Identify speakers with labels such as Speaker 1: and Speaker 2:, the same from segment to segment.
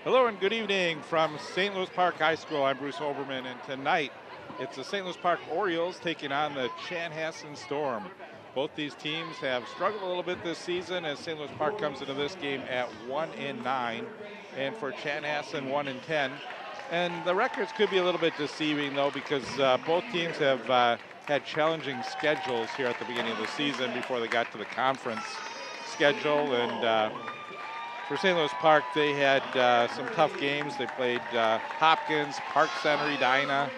Speaker 1: Hello and good evening from St. Louis Park High School. I'm Bruce Oberman, and tonight it's the St. Louis Park Orioles taking on the Chanhassen Storm. Both these teams have struggled a little bit this season as St. Louis Park comes into this game at 1-9, and for Chanhassen 1-10. And the records could be a little bit deceiving though, because both teams have had challenging schedules here at the beginning of the season before they got to the conference schedule. And for St. Louis Park, they had some tough games. They played Hopkins, Park Center, Edina,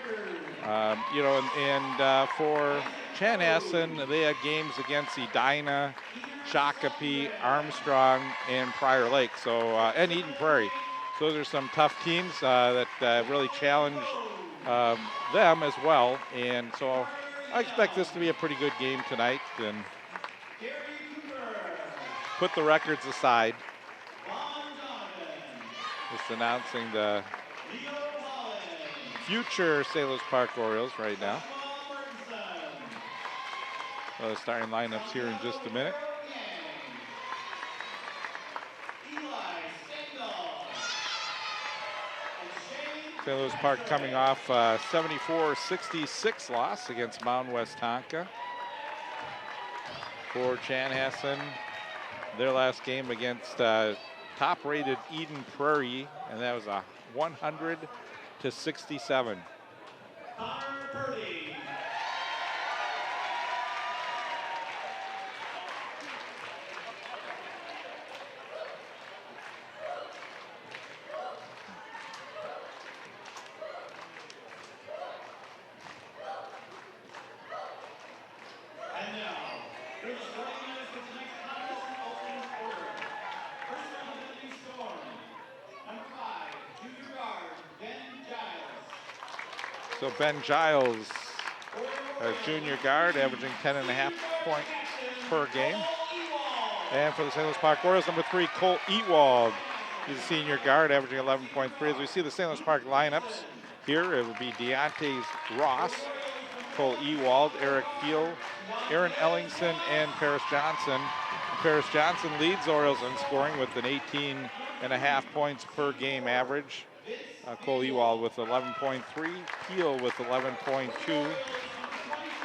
Speaker 1: and for Chanhassen, they had games against Edina, Shakopee, Armstrong, and Prior Lake, and Eden Prairie. So those are some tough teams that really challenge them as well. And so I expect this to be a pretty good game tonight. And put the records aside. Just announcing the future St. Louis Park Orioles right now. The starting lineups here in just a minute. St. Louis Park coming off 74-66 loss against Mound West Tonka. For Chanhassen, their last game against top-rated Eden Prairie, and that was a 100-67. So Ben Giles, a junior guard, averaging 10.5 points per game. And for the St. Louis Park Orioles, number 3, Cole Eatwald. He's a senior guard, averaging 11.3. As we see the St. Louis Park lineups here, it would be Deontay Ross, Cole Ewald, Eric Peel, Aaron Ellingson, and Paris Johnson. Paris Johnson leads Orioles in scoring with an 18.5 points per game average. Cole Ewald with 11.3, Peel with 11.2,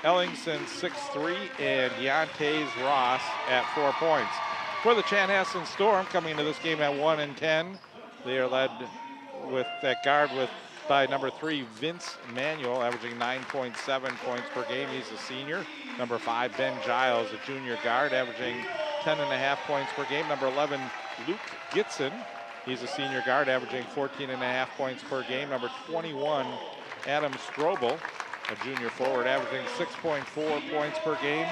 Speaker 1: Ellingson 6.3, and Deontay Ross at 4 points. For the Chanhassen Storm, coming into this game at 1-10, they are led with that guard by number 3, Vince Manuel, averaging 9.7 points per game. He's a senior. Number 5, Ben Giles, a junior guard, averaging 10.5 points per game. Number 11, Luke Gitson. He's a senior guard, averaging 14.5 points per game. Number 21, Adam Strobel, a junior forward, averaging 6.4 points per game.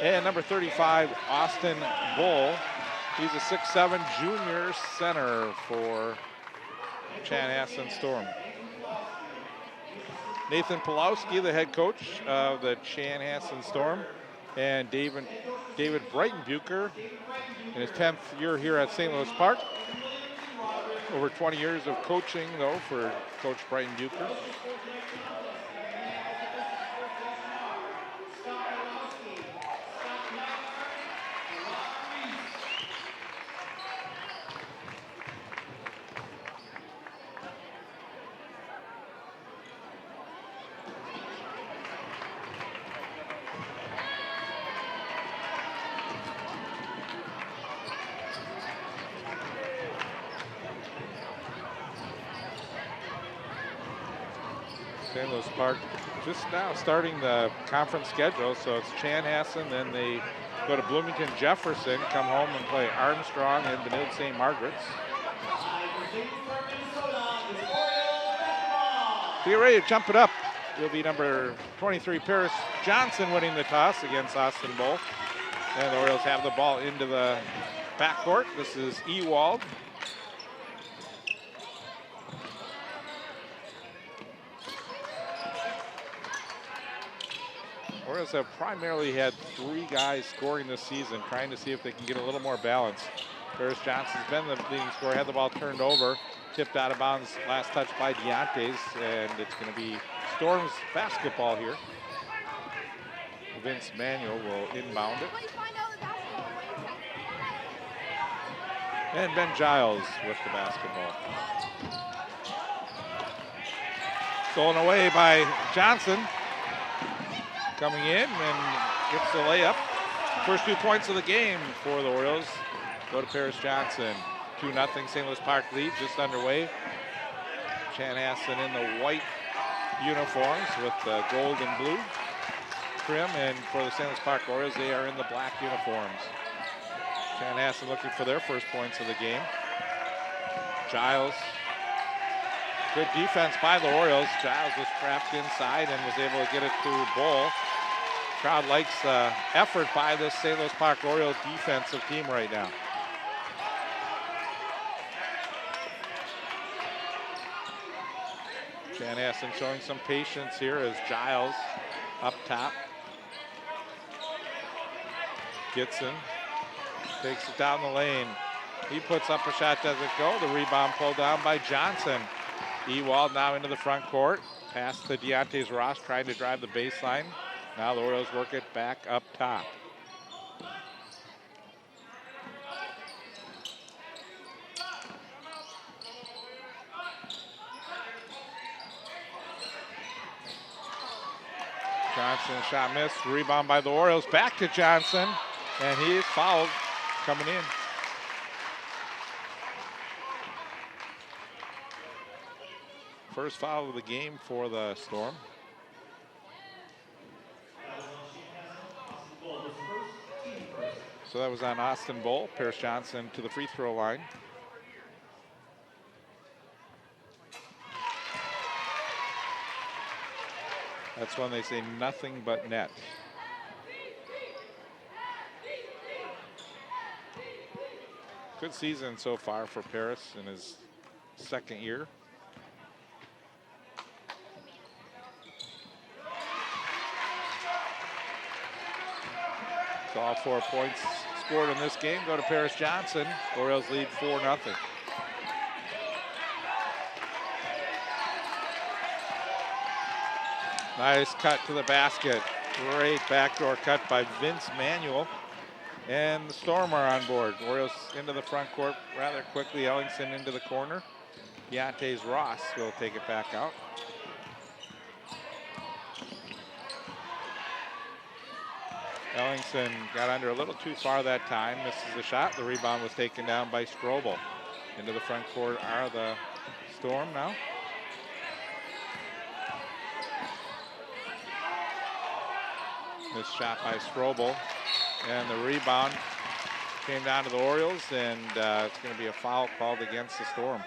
Speaker 1: And number 35, Austin Bull. He's a 6'7" junior center for Chanhassen Storm. Nathan Pulowski, the head coach of the Chanhassen Storm, and David Breitenbucher in his 10th year here at St. Louis Park. Over 20 years of coaching, though, for Coach Breitenbucher. St. Louis Park just now starting the conference schedule, so it's Chanhassen, then they go to Bloomington Jefferson, come home and play Armstrong and Benilde St. Margaret's. So get ready to jump it up. It'll be number 23, Paris Johnson, winning the toss against Austin Bull. And the Orioles have the ball into the backcourt. This is Ewald. Orioles have primarily had 3 guys scoring this season, trying to see if they can get a little more balance. Paris Johnson's been the leading scorer, had the ball turned over, tipped out of bounds, last touch by Deontay's, and it's going to be Storm's basketball here. Vince Manuel will inbound it. And Ben Giles with the basketball. Stolen away by Johnson. Coming in and gets the layup. First 2 points of the game for the Orioles go to Paris Johnson. 2-0 St. Louis Park lead just underway. Chanhassen in the white uniforms with the gold and blue trim, and for the St. Louis Park Orioles, they are in the black uniforms. Chanhassen looking for their first points of the game. Giles, good defense by the Orioles. Giles was trapped inside and was able to get it to Bull. Crowd likes the effort by this St. Louis Park Orioles defensive team right now. Chanhassen showing some patience here as Giles up top. Gitson takes it down the lane. He puts up a shot, doesn't go. The rebound pulled down by Johnson. Ewald now into the front court. Pass to Deontay's Ross, trying to drive the baseline. Now the Orioles work it back up top. Johnson, shot missed, rebound by the Orioles, back to Johnson, and he is fouled coming in. First foul of the game for the Storm. So that was on Austin Bull. Paris Johnson to the free throw line. That's when they say nothing but net. Good season so far for Paris in his second year. So all 4 points scored in this game go to Paris Johnson. Orioles lead 4-0. Nice cut to the basket. Great backdoor cut by Vince Manuel. And the Storm are on board. Orioles into the front court rather quickly. Ellingson into the corner. Deontay's Ross will take it back out. Ellingson got under a little too far that time. Misses the shot. The rebound was taken down by Strobel. Into the front court are the Storm now. This shot by Strobel, and the rebound came down to the Orioles, and it's going to be a foul called against the Storm.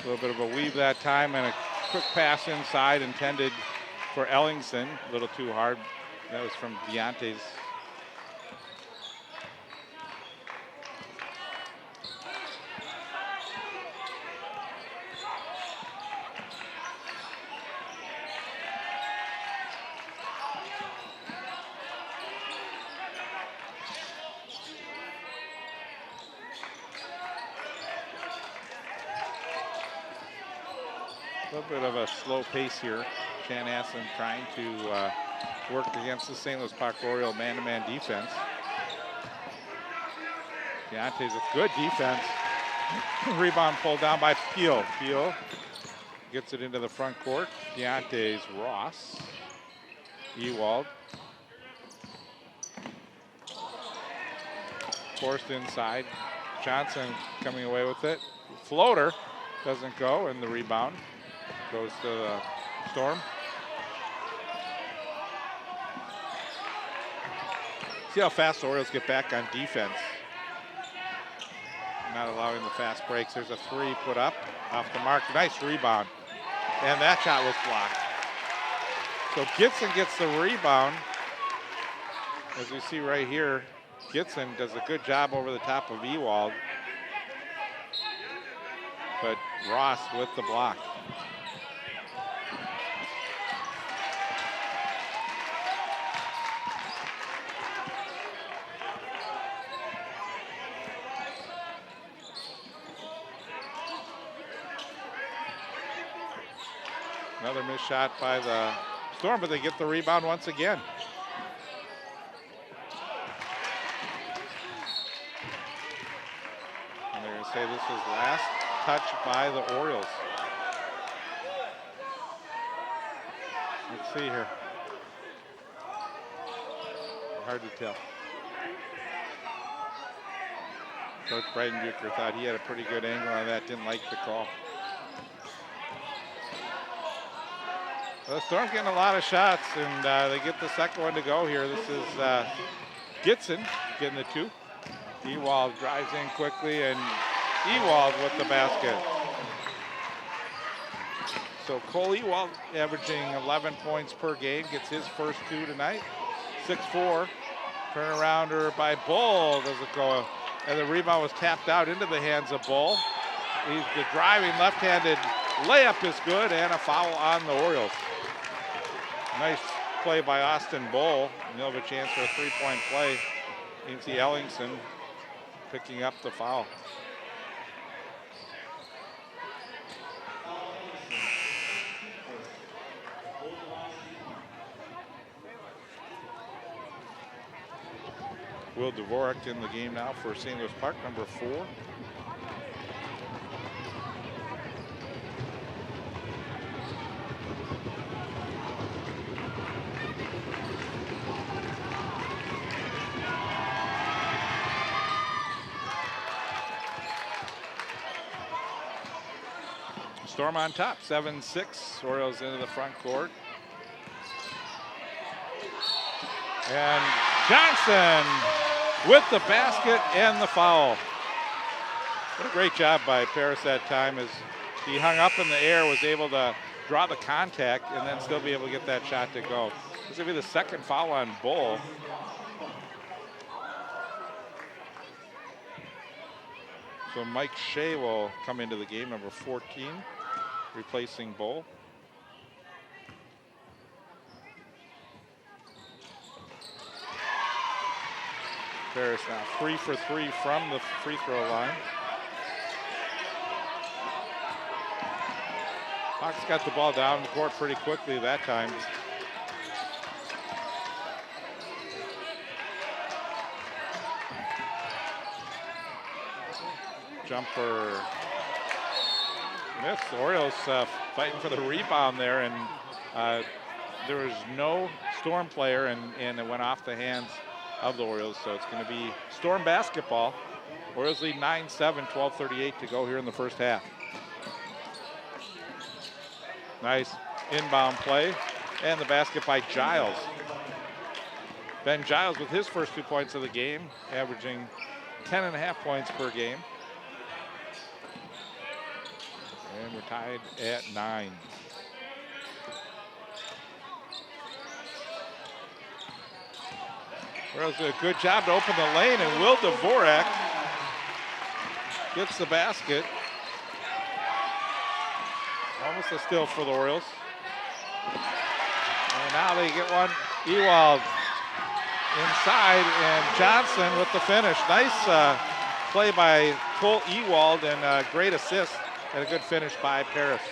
Speaker 1: A little bit of a weave that time, and a quick pass inside intended for Ellingson. A little too hard. That was from Deontay's. A little bit of a slow pace here. Chanhassen trying to work against the St. Louis Park Oriole man-to-man defense. Deontay's a good defense. Rebound pulled down by Peel. Peel gets it into the front court. Deontay's Ross. Ewald. Forced inside. Johnson coming away with it. Floater doesn't go, and the rebound goes to the Storm. See how fast the Orioles get back on defense. Not allowing the fast breaks. There's a three put up off the mark. Nice rebound. And that shot was blocked. So Gitson gets the rebound. As we see right here, Gitson does a good job over the top of Ewald. But Ross with the block. Another missed shot by the Storm, but they get the rebound once again. And they're going to say this was last touch by the Orioles. Let's see here. Hard to tell. Coach Breitenbucher thought he had a pretty good angle on that, didn't like the call. Well, the Storm's getting a lot of shots, and they get the second one to go here. This is Gitson getting the two. Ewald drives in quickly, and Ewald with the basket. So Cole Ewald averaging 11 points per game, gets his first two tonight. 6'4", turnarounder by Bull, doesn't go, and the rebound was tapped out into the hands of Bull. He's the driving left-handed layup is good, and a foul on the Orioles. Nice play by Austin Bull, and he'll have a chance for a three-point play. You can see Ellingson picking up the foul. Will Dvorak in the game now for St. Louis Park, number 4. Storm on top, 7-6. Orioles into the front court. And Johnson with the basket and the foul. What a great job by Paris that time as he hung up in the air, was able to draw the contact and then still be able to get that shot to go. This will be the second foul on Bull. So Mike Shea will come into the game, number 14, replacing Bull. Paris now 3 for 3 from the free throw line. Hawks got the ball down the court pretty quickly that time. Jumper missed. The Orioles fighting for the rebound there, and there was no Storm player, and it went off the hands of the Orioles, so it's going to be Storm basketball. Orioles lead 9-7, 12:38 to go here in the first half. Nice inbound play, and the basket by Giles. Ben Giles with his first 2 points of the game, averaging 10.5 points per game. And we're tied at 9. Orioles did a good job to open the lane, and Will Dvorak gets the basket. Almost a steal for the Orioles. And now they get one. Ewald inside, and Johnson with the finish. Nice play by Cole Ewald, and a great assist and a good finish by Paris.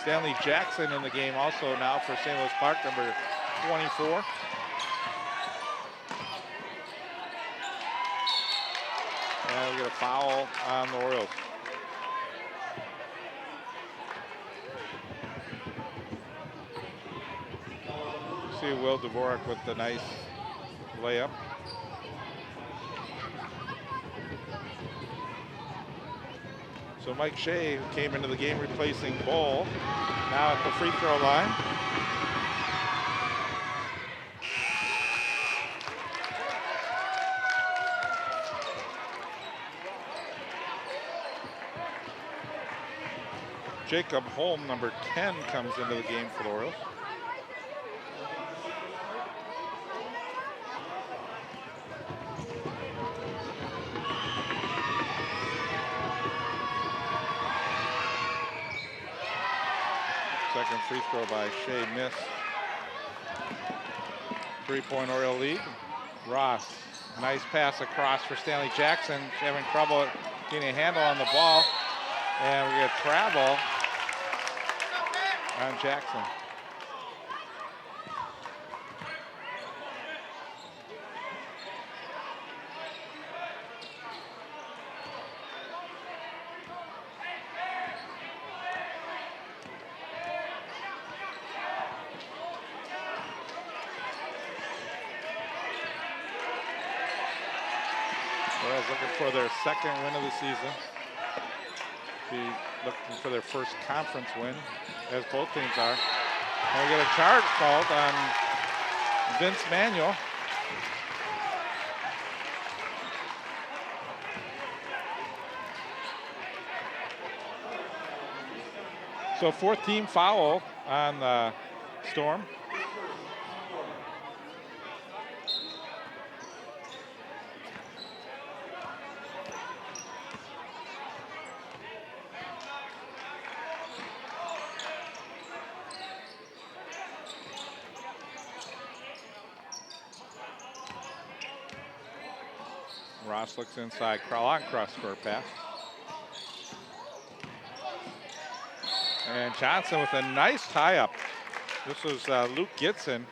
Speaker 1: Stanley Jackson in the game also now for St. Louis Park, number 24. And we get a foul on the Orioles. See Will Dvorak with the nice layup. So Mike Shea, who came into the game replacing Bull, now at the free throw line. Jacob Holm, number 10, comes into the game for the Orioles. Second free throw by Shea missed. 3-point Oriole lead. Ross, nice pass across for Stanley Jackson. Having trouble getting a handle on the ball. And we get travel on Jackson. Royals looking for their second win of the season. Be looking for their first conference win, as both teams are. And we get a charge called on Vince Manuel. So fourth team foul on the Storm. Ross looks inside, long cross-court pass. And Johnson with a nice tie-up. This was Luke Gitson.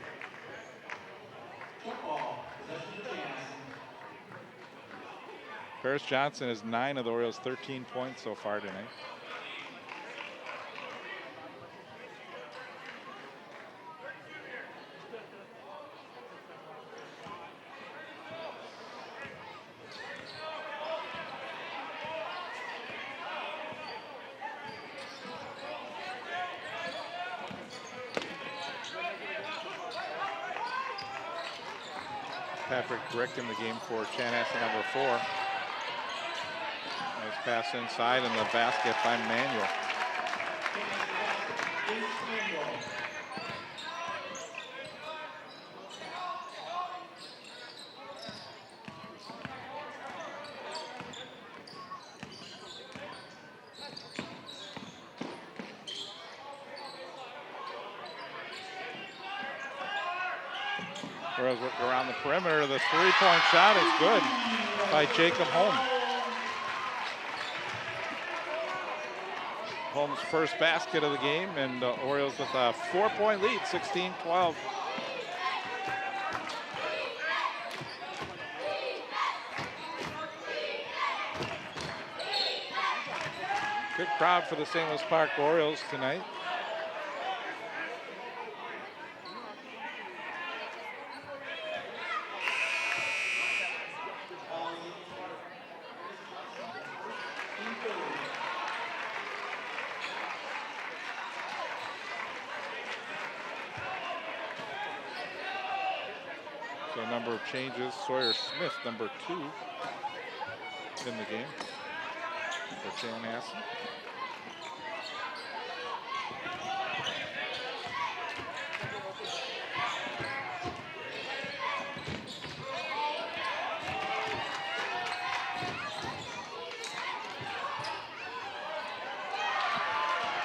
Speaker 1: Paris Johnson has 9 of the Orioles' 13 points so far tonight. Patrick Brick in the game for Chanhassen, number 4. Nice pass inside and the basket by Manuel. Orioles work around the perimeter. The three-point shot is good by Jacob Holm. Holmes' first basket of the game, and the Orioles with a 4-point lead, 16-12. Good crowd for the St. Louis Park Orioles tonight. So a number of changes. Sawyer Smith, number 2, in the game for Chanhassen.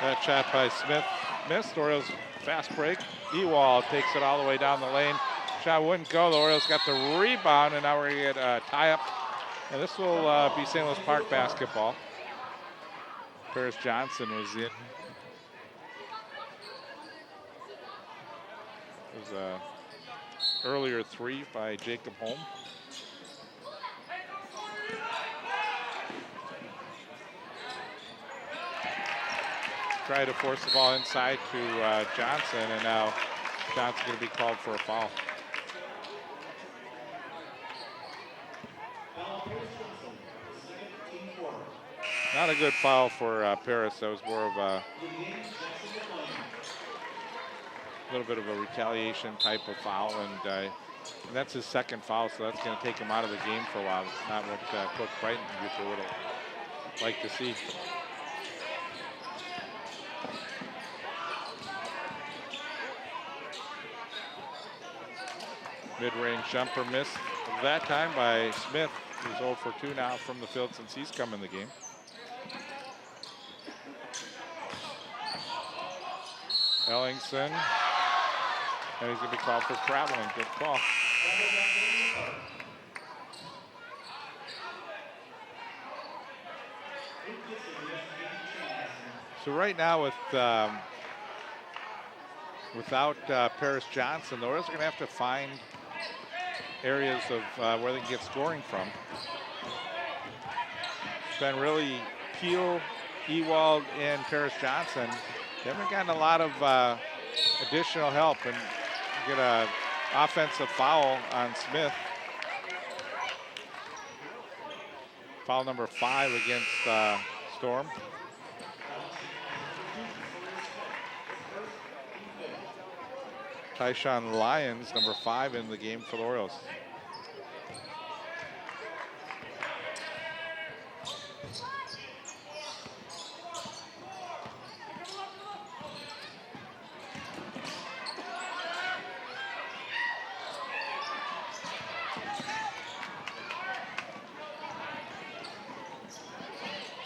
Speaker 1: That shot by Smith missed. Orioles fast break. Ewald takes it all the way down the lane. Shot wouldn't go. The Orioles got the rebound, and now we're going to get a tie-up. And this will be St. Louis Park basketball. Paris Johnson was in. It was an earlier 3 by Jacob Holm. Try to force the ball inside to Johnson, and now Johnson's going to be called for a foul. Not a good foul for Paris. That was more of a little bit of a retaliation type of foul, and that's his second foul, so that's going to take him out of the game for a while. It's not what Coach Brighton would have liked to see. Mid-range jumper missed that time by Smith, who's 0 for 2 now from the field since he's come in the game. Ellingson, and he's going to be called for traveling. Good call. So right now with without Paris Johnson, the Orioles are going to have to find areas of where they can get scoring from. It's been really Peel, Ewald, and Paris Johnson. They haven't gotten a lot of additional help, and get an offensive foul on Smith. Foul number 5 against Storm. Tyshawn Lyons, number 5 in the game for the Orioles.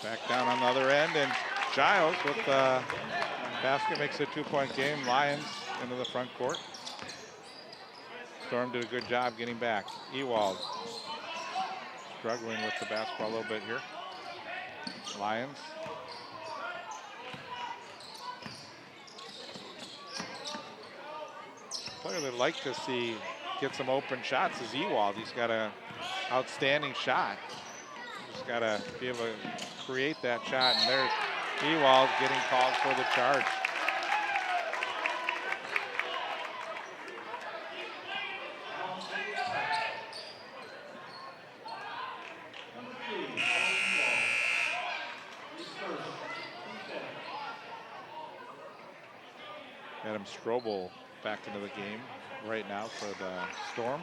Speaker 1: Back down on the other end, and Giles with the basket makes it a 2-point game. Lyons into the front court. Storm did a good job getting back. Ewald struggling with the basketball a little bit here. Lyons. Player they'd like to see get some open shots is Ewald. He's got an outstanding shot. Just got to be able to create that shot, and there's Ewald getting called for the charge. Adam Strobel back into the game right now for the Storm.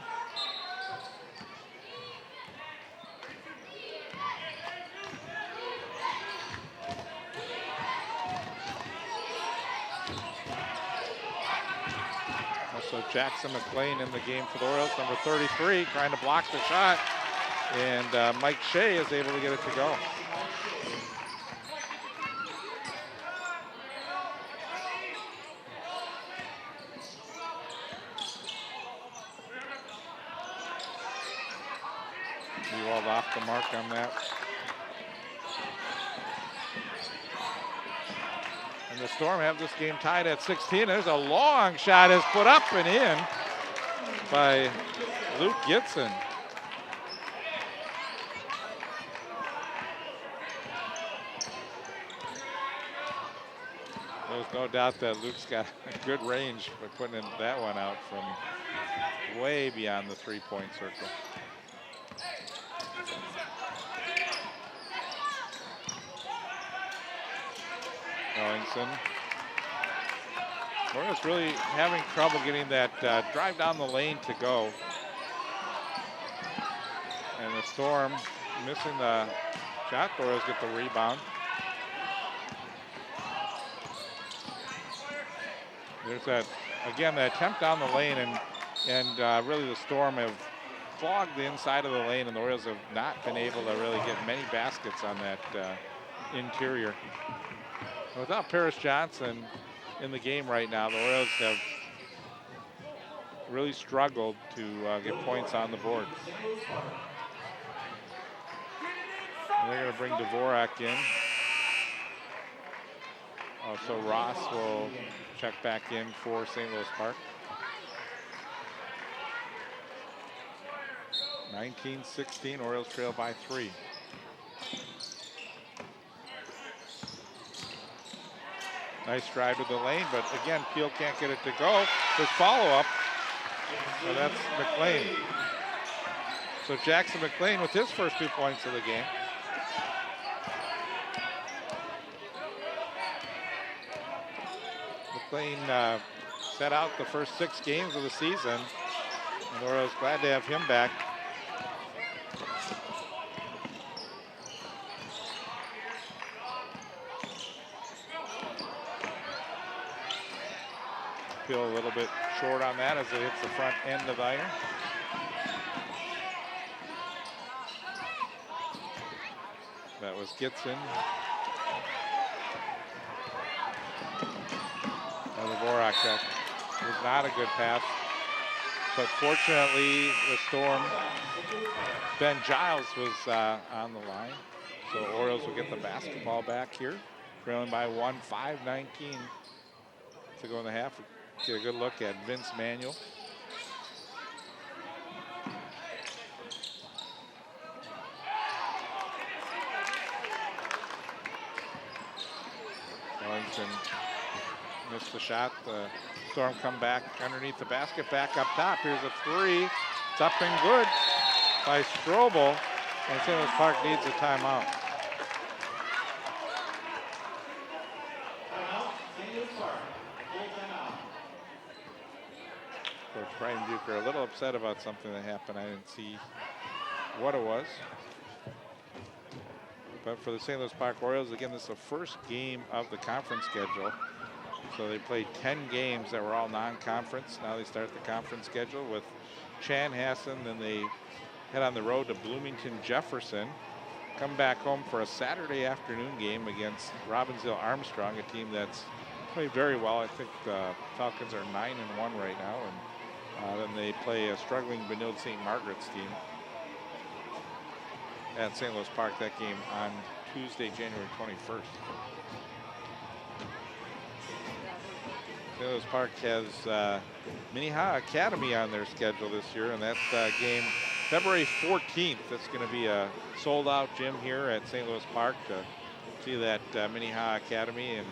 Speaker 1: Also Jackson McLean in the game for the Orioles, number 33, trying to block the shot, and Mike Shea is able to get it to go. Ewald off the mark on that. And the Storm have this game tied at 16. There's a long shot is put up and in by Luke Gitson. There's no doubt that Luke's got a good range for putting that one out from way beyond the 3-point circle. Ellingson. Orioles really having trouble getting that drive down the lane to go. And the Storm missing the shot. The Orioles get the rebound. There's that, again, the attempt down the lane, and really the Storm have clogged the inside of the lane, and the Orioles have not been able to really get many baskets on that interior. Without Paris Johnson in the game right now, the Orioles have really struggled to get points on the board. And they're going to bring Dvorak in. So Ross will check back in for St. Louis Park. 19-16, Orioles trail by 3. Nice drive to the lane, but again, Peel can't get it to go. There's follow-up, so that's McLean. So Jackson McLean with his first 2 points of the game. McLean set out the first 6 games of the season, and the Orioles glad to have him back. Peel a little bit short on that as it hits the front end of the iron. That was Gitson. Dvorak, that was not a good pass, but fortunately the Storm, Ben Giles was on the line, So Orioles will get the basketball back here, trailing by 1, 5:19 to go in the half. Get a good look at Vince Manuel. Wellington missed the shot. The Storm come back underneath the basket, back up top. Here's a three. It's up and good by Strobel. And St. Louis Park needs a timeout. Coach Brian Bucher a little upset about something that happened. I didn't see what it was. But for the St. Louis Park Orioles, again, this is the first game of the conference schedule. So they played 10 games that were all non-conference. Now they start the conference schedule with Chanhassen, then they head on the road to Bloomington Jefferson, come back home for a Saturday afternoon game against Robbinsdale Armstrong, a team that's played very well. I think the Falcons are 9-1 right now, and then they play a struggling Benilde St. Margaret's team at St. Louis Park. That game on Tuesday, January 21st. St. Louis Park has Minnehaha Academy on their schedule this year, and that's game February 14th. That's going to be a sold-out gym here at St. Louis Park to see that Minnehaha Academy. And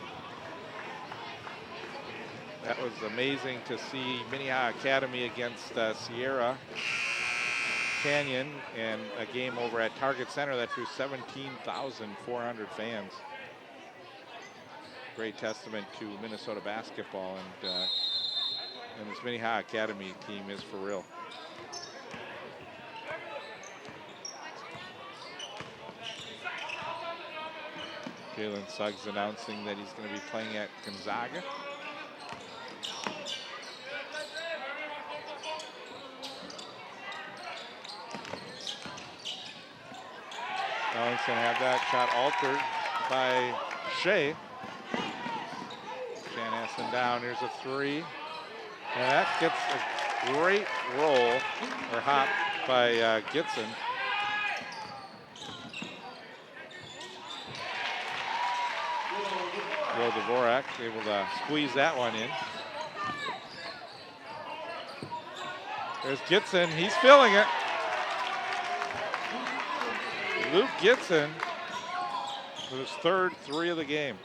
Speaker 1: that was amazing to see Minnehaha Academy against Sierra Canyon, and a game over at Target Center that drew 17,400 fans. Great testament to Minnesota basketball, and this Minnehaha Academy team is for real. Jalen Suggs announcing that he's going to be playing at Gonzaga. Now he's going to have that shot altered by Shea. Chanhassen down. Here's a three. And that gets a great roll or hop by Gitson. Will Dvorak able to squeeze that one in. There's Gitson. He's feeling it. Luke Gitson with his third three of the game.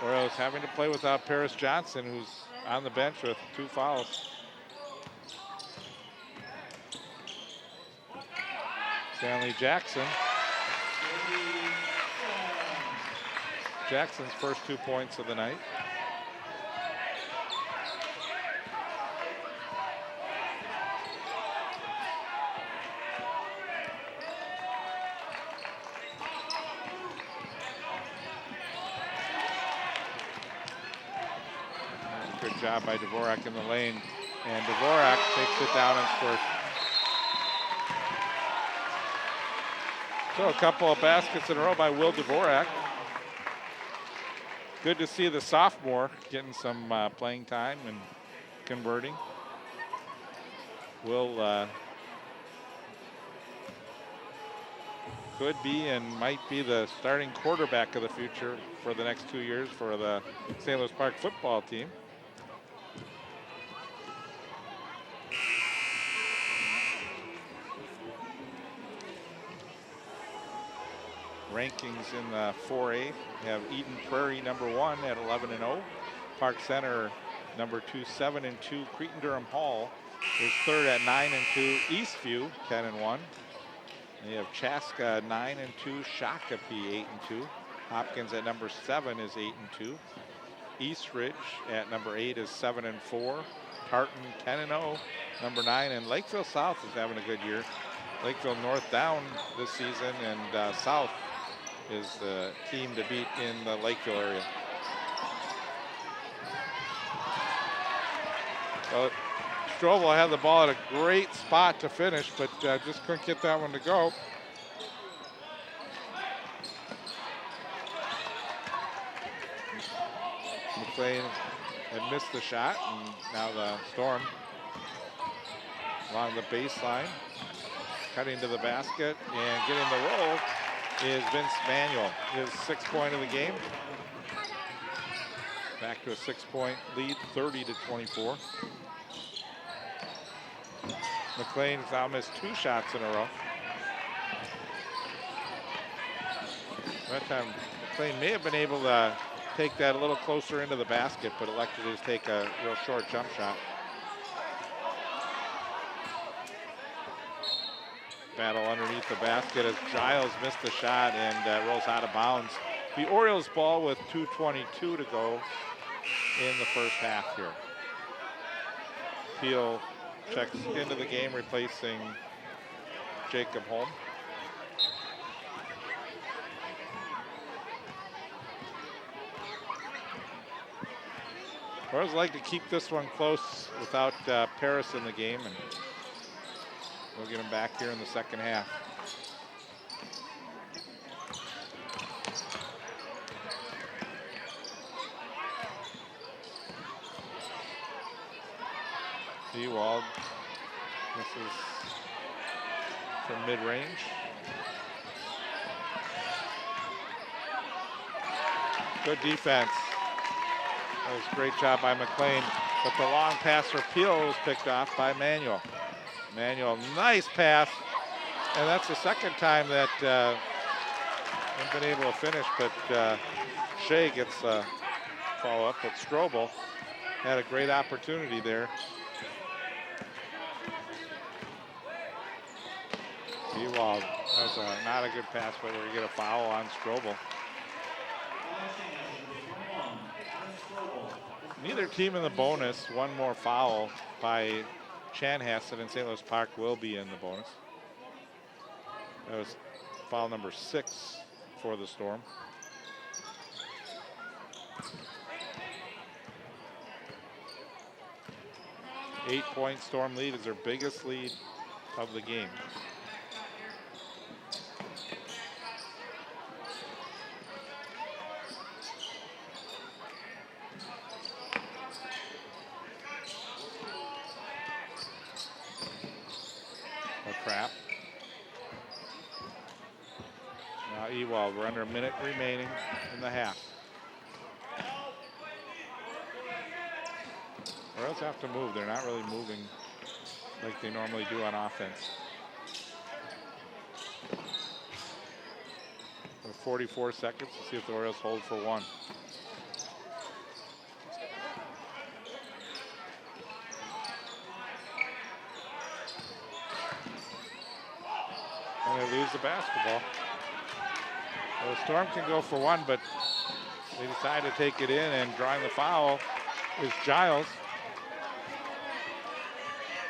Speaker 1: Orioles having to play without Paris Johnson, who's on the bench with 2 fouls. Stanley Jackson. Jackson's first 2 points of the night. Good job by Dvorak in the lane, and Dvorak takes it down and scores. So a couple of baskets in a row by Will Dvorak. Good to see the sophomore getting some playing time and converting. Will could be and might be the starting quarterback of the future for the next 2 years for the St. Louis Park football team. Rankings in the 4A have Eden Prairie #1 at 11-0. Park Center #2, 7-2. Cretin-Durham Hall is third at 9-2. Eastview 10-1. They have Chaska 9-2. Shakopee 8-2. Hopkins at #7 is 8-2. East Ridge at #8 is 7-4. Tartan 10-0, #9, and Lakeville South is having a good year. Lakeville North down this season, and South is the team to beat in the Lakeville area. Well, Strobel had the ball at a great spot to finish, but just couldn't get that one to go. McLean had missed the shot, and now the Storm along the baseline, cutting to the basket and getting the roll is Vince Manuel, his 6th point of the game. Back to a 6-point lead, 30-24. McLean's now missed 2 shots in a row. That time, McLean may have been able to take that a little closer into the basket, but elected to just take a real short jump shot. Battle underneath the basket as Giles missed the shot and rolls out of bounds. The Orioles ball with 2:22 to go in the first half here. Peel checks into the game, replacing Jacob Holm. Orioles like to keep this one close without Paris in the game, and we'll get him back here in the second half. Ewald, this is from mid-range. Good defense. That was a great job by McLean, but the long pass for Peel was picked off by Manuel. Manuel, nice pass, and that's the second time that haven't been able to finish, but Shea gets a follow-up, but Strobel had a great opportunity there. Ewald, that was not a good pass, but we're going to get a foul on Strobel. Neither team in the bonus. One more foul by Chanhassen and St. Louis Park will be in the bonus. That was foul number 6 for the Storm. Eight-point Storm lead is their biggest lead of the game. Crap. Now Ewald, we're under a minute remaining in the half. Orioles have to move. They're not really moving like they normally do on offense. For 44 seconds to see if the Orioles hold for one. And they lose the basketball. Well, the Storm can go for one, but they decide to take it in, and drawing the foul is Giles.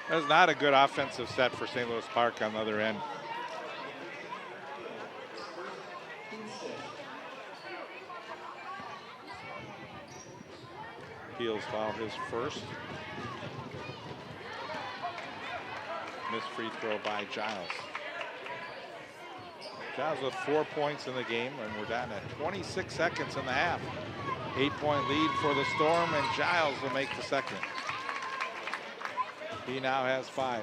Speaker 1: That's not a good offensive set for St. Louis Park on the other end. Peel's foul, his first. Missed free throw by Giles. Giles with 4 points in the game, and we're down at 26 seconds in the half. 8-point lead for the Storm, and Giles will make the second. He now has 5.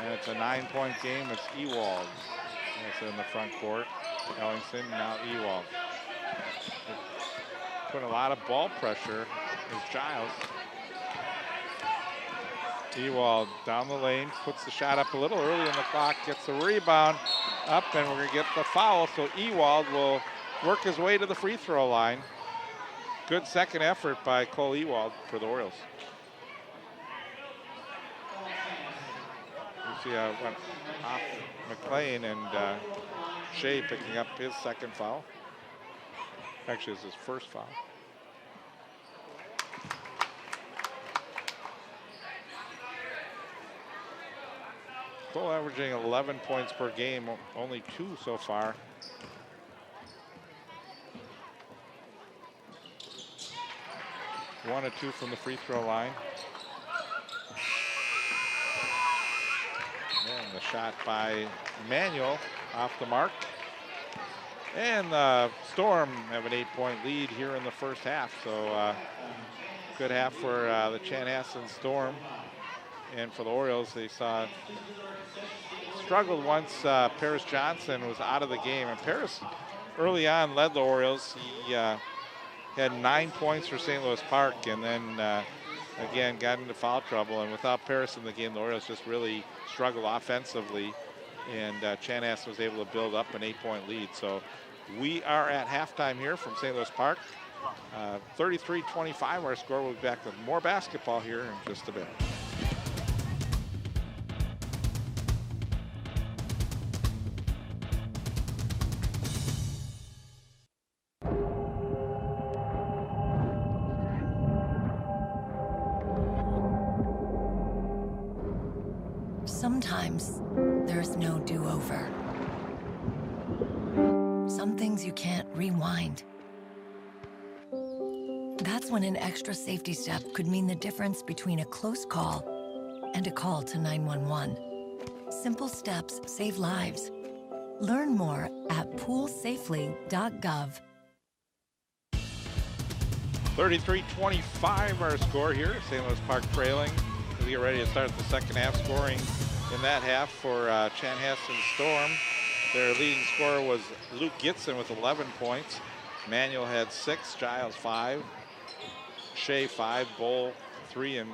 Speaker 1: And it's a 9-point game. It's Ewald that's in the front court. Ellingson, now Ewald. Putting a lot of ball pressure is Giles. Ewald down the lane, puts the shot up a little early in the clock, gets the rebound up, and we're going to get the foul. So Ewald will work his way to the free throw line. Good second effort by Cole Ewald for the Orioles. You see went off McLean, and Shea picking up his second foul. Actually, it's his first foul. Cole averaging 11 points per game, only 2 so far. One or two from the free throw line. And the shot by Manuel off the mark. And Storm have an 8-point lead here in the first half. So good half for the Chanhassen Storm. And for the Orioles, they struggled once Paris Johnson was out of the game. And Paris early on led the Orioles. He had 9 points for St. Louis Park, and then again got into foul trouble. And without Paris in the game, the Orioles just really struggled offensively. And Chanhassen was able to build up an 8-point lead. So we are at halftime here from St. Louis Park. 33-25 our score. We'll be back with more basketball here in just a bit.
Speaker 2: Sometimes there's no do-over. Some things you can't rewind. That's when an extra safety step could mean the difference between a close call and a call to 911. Simple steps save lives. Learn more at poolsafely.gov.
Speaker 1: 33-25 our score here. St. Louis Park trailing. We get ready to start the second half. Scoring in that half for Chanhassen Storm. Their leading scorer was Luke Gitson with 11 points. Manuel had 6, Giles 5, Shea 5, Bowl 3, and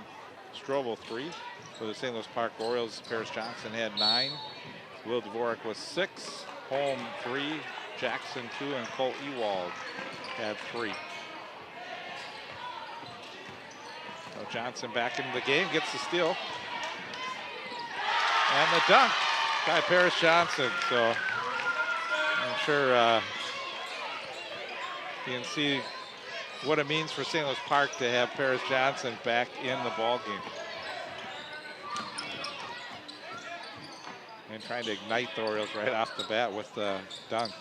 Speaker 1: Strobel 3. For the St. Louis Park Orioles, Paris Johnson had 9. Will Dvorak was 6, Holm 3, Jackson 2, and Colt Ewald had 3. So Johnson back into the game, gets the steal. And the dunk by Paris Johnson. So I'm sure you can see what it means for St. Louis Park to have Paris Johnson back in the ballgame. And trying to ignite the Orioles right off the bat with the dunk.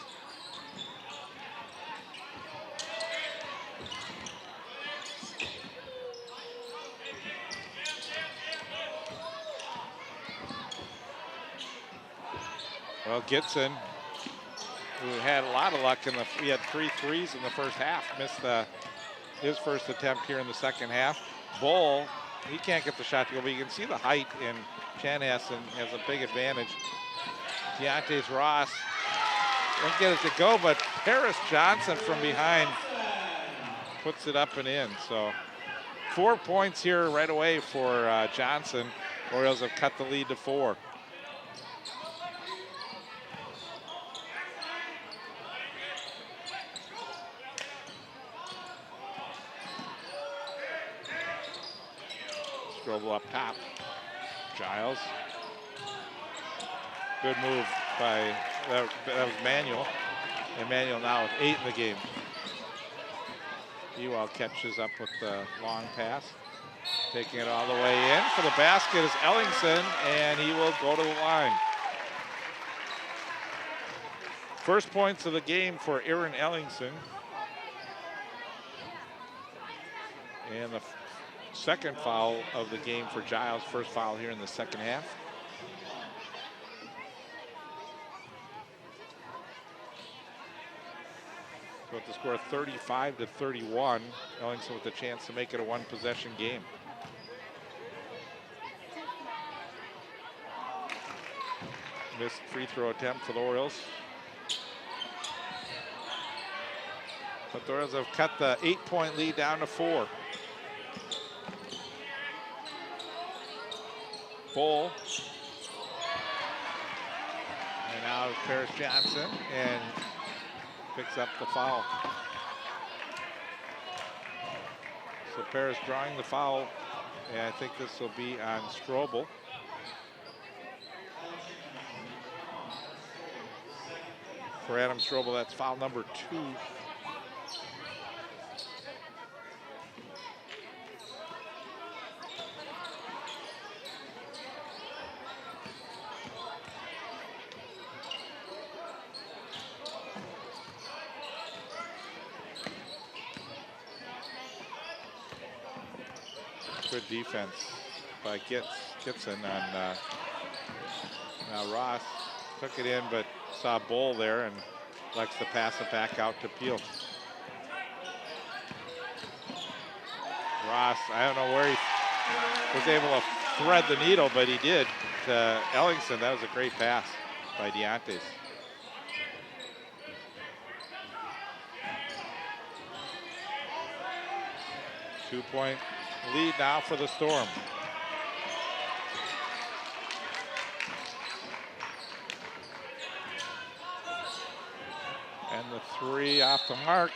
Speaker 1: Well, Gitson, who had a lot of luck he had 3 threes in the first half, missed his first attempt here in the second half. Bull, he can't get the shot to go, but you can see the height in Chanhassen has a big advantage. Deontay's Ross won't get it to go, but Paris Johnson from behind puts it up and in. So 4 points here right away for Johnson. Orioles have cut the lead to 4. Strobel up top. Giles. Good move by, that was Manuel. And Manuel now with 8 in the game. Ewald catches up with the long pass. Taking it all the way in for the basket is Ellingson, and he will go to the line. First points of the game for Aaron Ellingson. And the second foul of the game for Giles, first foul here in the second half. So with the score 35-31, Ellingson with a chance to make it a 1-possession game. Missed free throw attempt for the Orioles. But the Orioles have cut the 8-point lead down to 4. Bull. And now Paris Johnson and picks up the foul. So Paris drawing the foul, and I think this will be on Strobel. For Adam Strobel, that's foul number 2. Good defense by Gitson on Ross. Took it in, but saw Bull there and Likes to pass it back out to Peel. Ross, I don't know where he was able to thread the needle, but he did. To Ellingson, that was a great pass by Deontes. Two-point lead now for the Storm. And the three off the mark.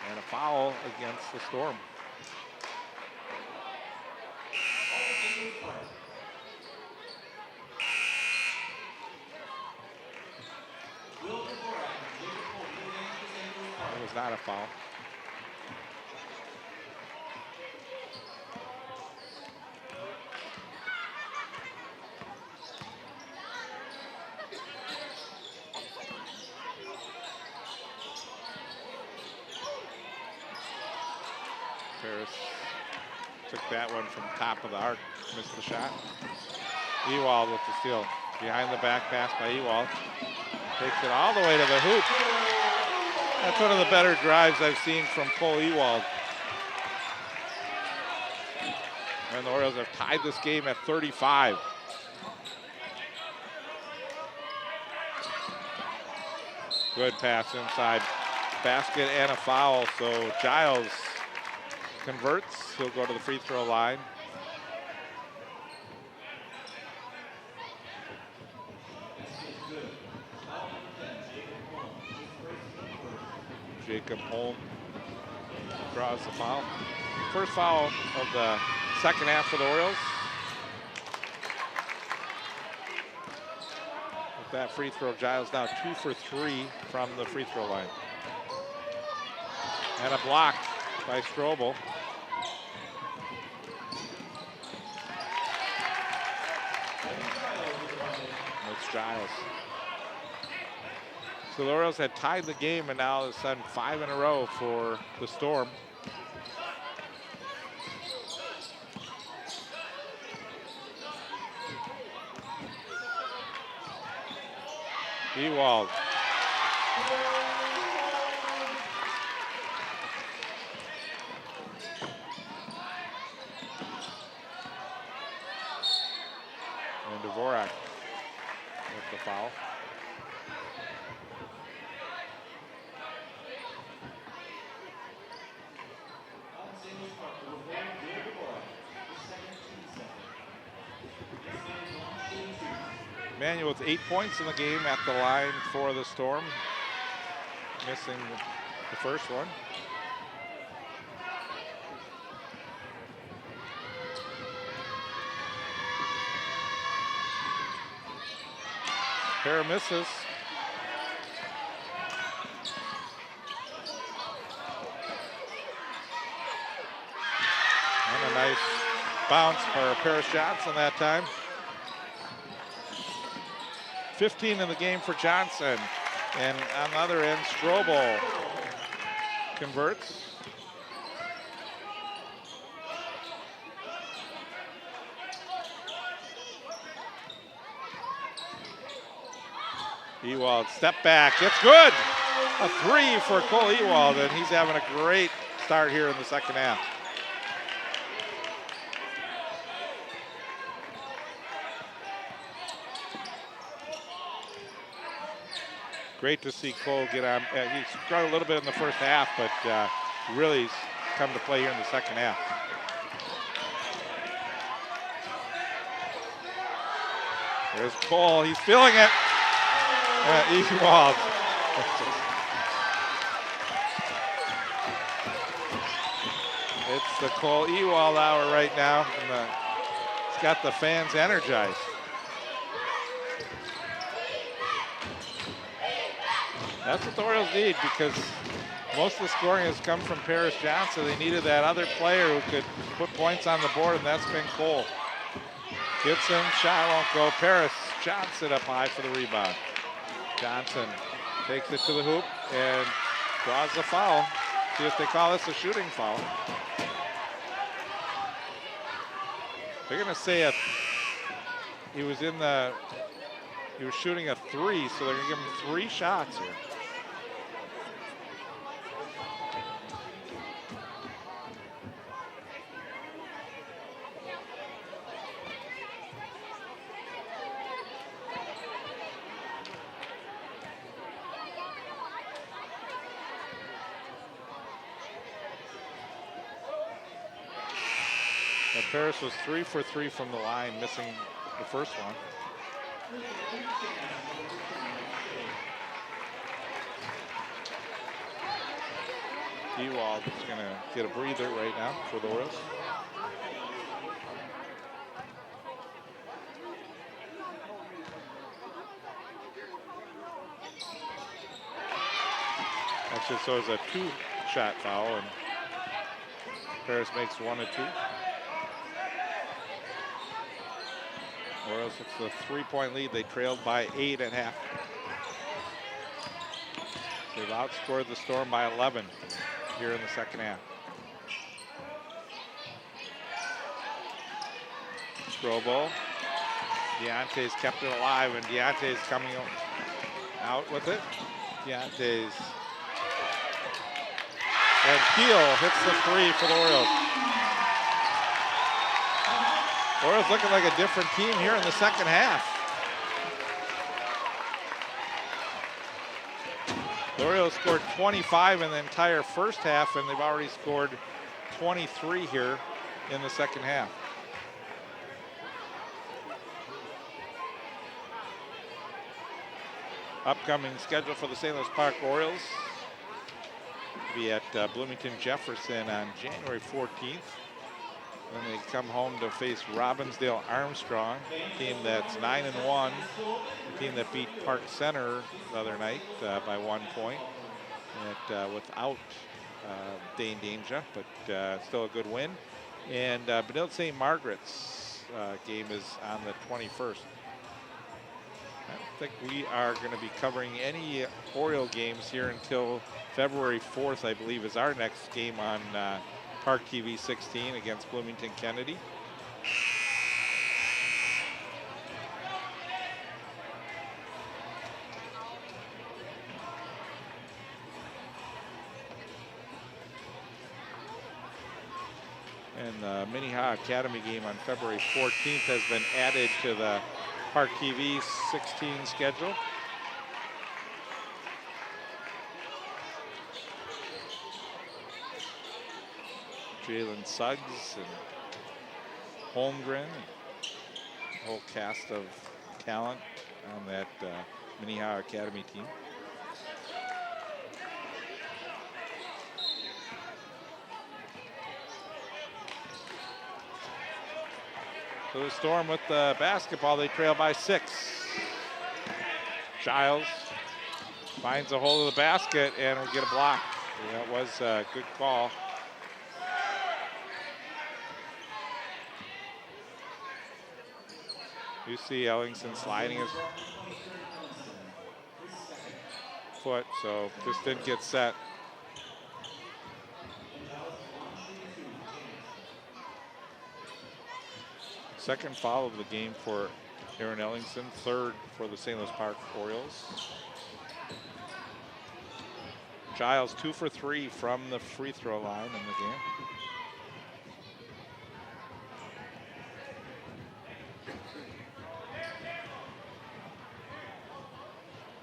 Speaker 1: And a foul against the Storm. It was not a foul. Paris took that one from top of the arc, missed the shot. Ewald with the steal. Behind the back pass by Ewald. Takes it all the way to the hoop. That's one of the better drives I've seen from Cole Ewald. And the Orioles have tied this game at 35. Good pass inside basket and a foul, so Giles converts. He'll go to the free throw line. Jacob Holm draws the foul. First foul of the second half for the Orioles. With that free throw, Giles now 2 for 3 from the free throw line. And a block by Strobel. That's Giles. So the Orioles had tied the game, and now it's done 5 in a row for the Storm. Ewald. And Dvorak with the foul. Manuel with 8 points in the game at the line for the Storm. Missing the first one. Pair of misses. And a nice bounce for Paris Johnson that time. 15 in the game for Johnson. And on the other end, Strobel converts. Ewald, step back, it's good. A 3 for Cole Ewald, and he's having a great start here in the second half. Great to see Cole get on. He struggled a little bit in the first half, but really come to play here in the second half. There's Cole, he's feeling it. Ewald. It's the Cole Ewald hour right now, and it's got the fans energized. That's what the Orioles need, because most of the scoring has come from Paris Johnson. They needed that other player who could put points on the board, and that's been Cole. Gibson, shot won't go. Paris Johnson up high for the rebound. Johnson takes it to the hoop and draws the foul. See if they call this a shooting foul. They're going to say he was in the He was shooting a 3, so they're going to give him 3 shots here. And Paris was 3 for 3 from the line, missing the first one. Ewald is going to get a breather right now for the Orioles. Actually, so it's a 2-shot foul, and Paris makes 1 and 2. Orioles, it's a 3-point lead. They trailed by 8 at half. They've outscored the Storm by 11 here in the second half. Strobel. Deontay's kept it alive, and Deontay's coming out with it. Deontay's. And Keel hits the 3 for the Orioles. Orioles looking like a different team here in the second half. The Orioles scored 25 in the entire first half, and they've already scored 23 here in the second half. Upcoming schedule for the St. Louis Park Orioles will be at Bloomington Jefferson on January 14th. Then they come home to face Robbinsdale Armstrong, a team that's 9-1, a team that beat Park Center the other night by 1 point, without Dane Danger, but still a good win. And Benilde St. Margaret's game is on the 21st. I don't think we are going to be covering any Oriole games here until February 4th, I believe, is our next game on ParkTV 16 against Bloomington Kennedy. And the Minnehaha Academy game on February 14th has been added to the ParkTV 16 schedule. Jalen Suggs and Holmgren, a whole cast of talent on that Minnehaha Academy team. So the Storm with the basketball, they trail by 6. Giles finds a hole of the basket and will get a block. That was a good call. You see Ellingson sliding his foot, so just didn't get set. Second foul of the game for Aaron Ellingson, third for the St. Louis Park Orioles. Giles 2 for 3 from the free throw line in the game.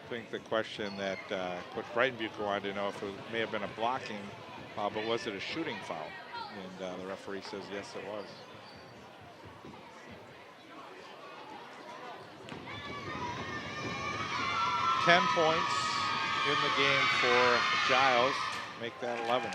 Speaker 1: I think the question that Coach Breitenbucher wanted to know if it may have been a blocking foul, but was it a shooting foul? And the referee says yes, it was. $10 points in the game for Giles, make that 11.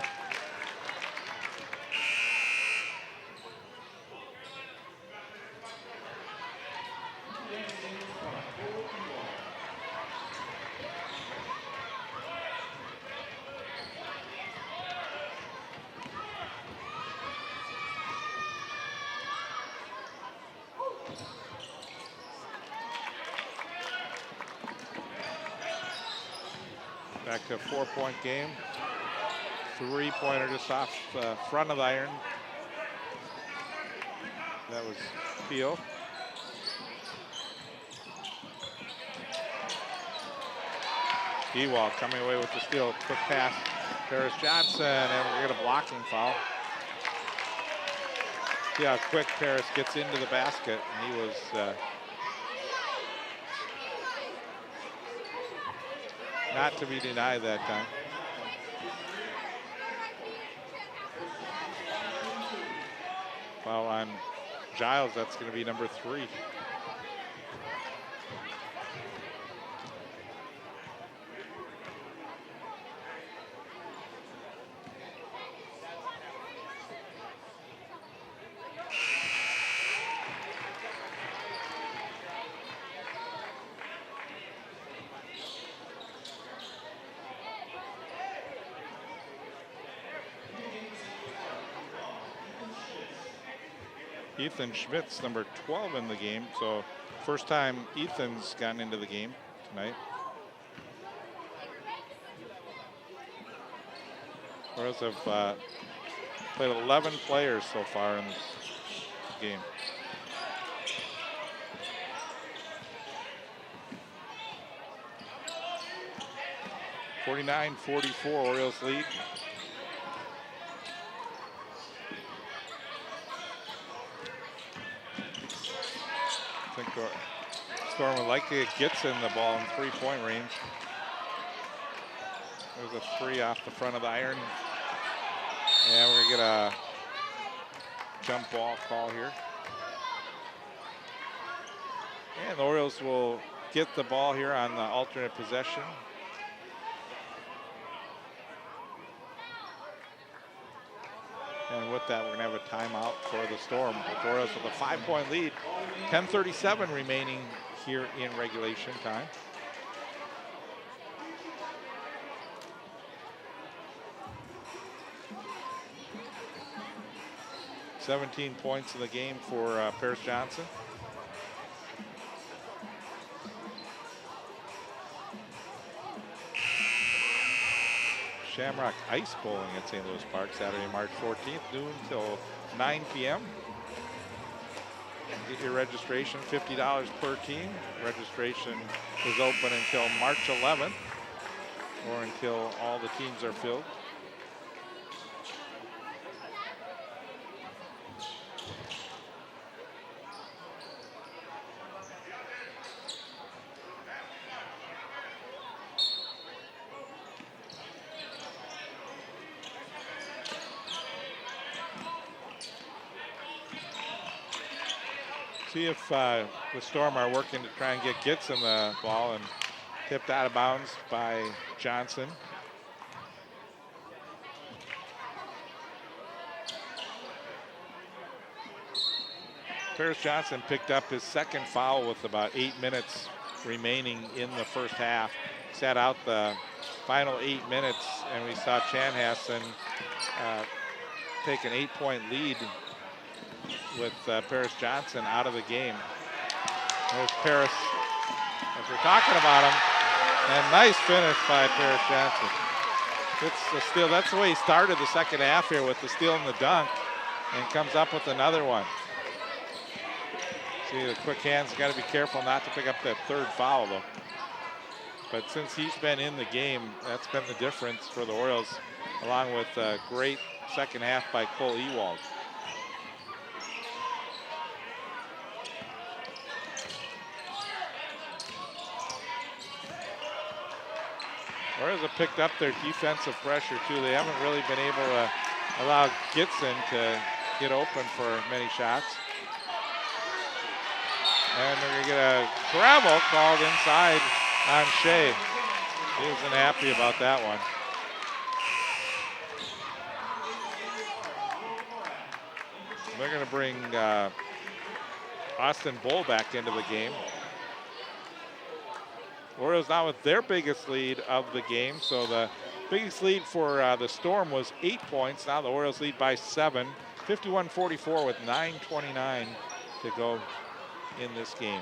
Speaker 1: Back to a 4-point game. 3-pointer just off the front of the iron. That was Peel. Ewald coming away with the steal. Quick pass. Paris Johnson, and we get a blocking foul. See how quick Paris gets into the basket. He was not to be denied that time. Foul on Giles, that's going to be number 3. Ethan Schmitz, number 12 in the game. So first time Ethan's gotten into the game tonight. Whereas have played 11 players so far in this game. (49-44) Orioles lead. I think Storm would like to get Gitson the ball in 3-point range. There's a 3 off the front of the iron. And we're gonna get a jump ball call here. And the Orioles will get the ball here on the alternate possession. And with that, we're gonna have a timeout for the Storm. The Orioles with a 5-point lead. 10:37 remaining here in regulation time. (17 points in the game for Paris Johnson. Shamrock Ice Bowling at St. Louis Park, Saturday, March 14th, noon till 9 p.m. Get your registration, $50 per team. Registration is open until March 11th, or until all the teams are filled. See if the Storm are working to try and get Gitson the ball, and tipped out of bounds by Johnson. Paris Johnson picked up his second foul with about 8 minutes remaining in the first half. Sat out the final 8 minutes, and we saw Chanhassen take an 8-point lead with Paris Johnson out of the game. There's Paris, as we're talking about him, and nice finish by Paris Johnson. It's a steal. That's the way he started the second half here, with the steal and the dunk, and comes up with another one. See, the quick hands, got to be careful not to pick up that third foul though. But since he's been in the game, that's been the difference for the Orioles, along with a great second half by Cole Ewald. Orioles have picked up their defensive pressure too. They haven't really been able to allow Gitson to get open for many shots. And they're gonna get a travel called inside on Shea. He wasn't happy about that one. They're gonna bring Austin Bull back into the game. Orioles now with their biggest lead of the game. So the biggest lead for the Storm was 8 points. Now the Orioles lead by 7, 51-44 with 9:29 to go in this game.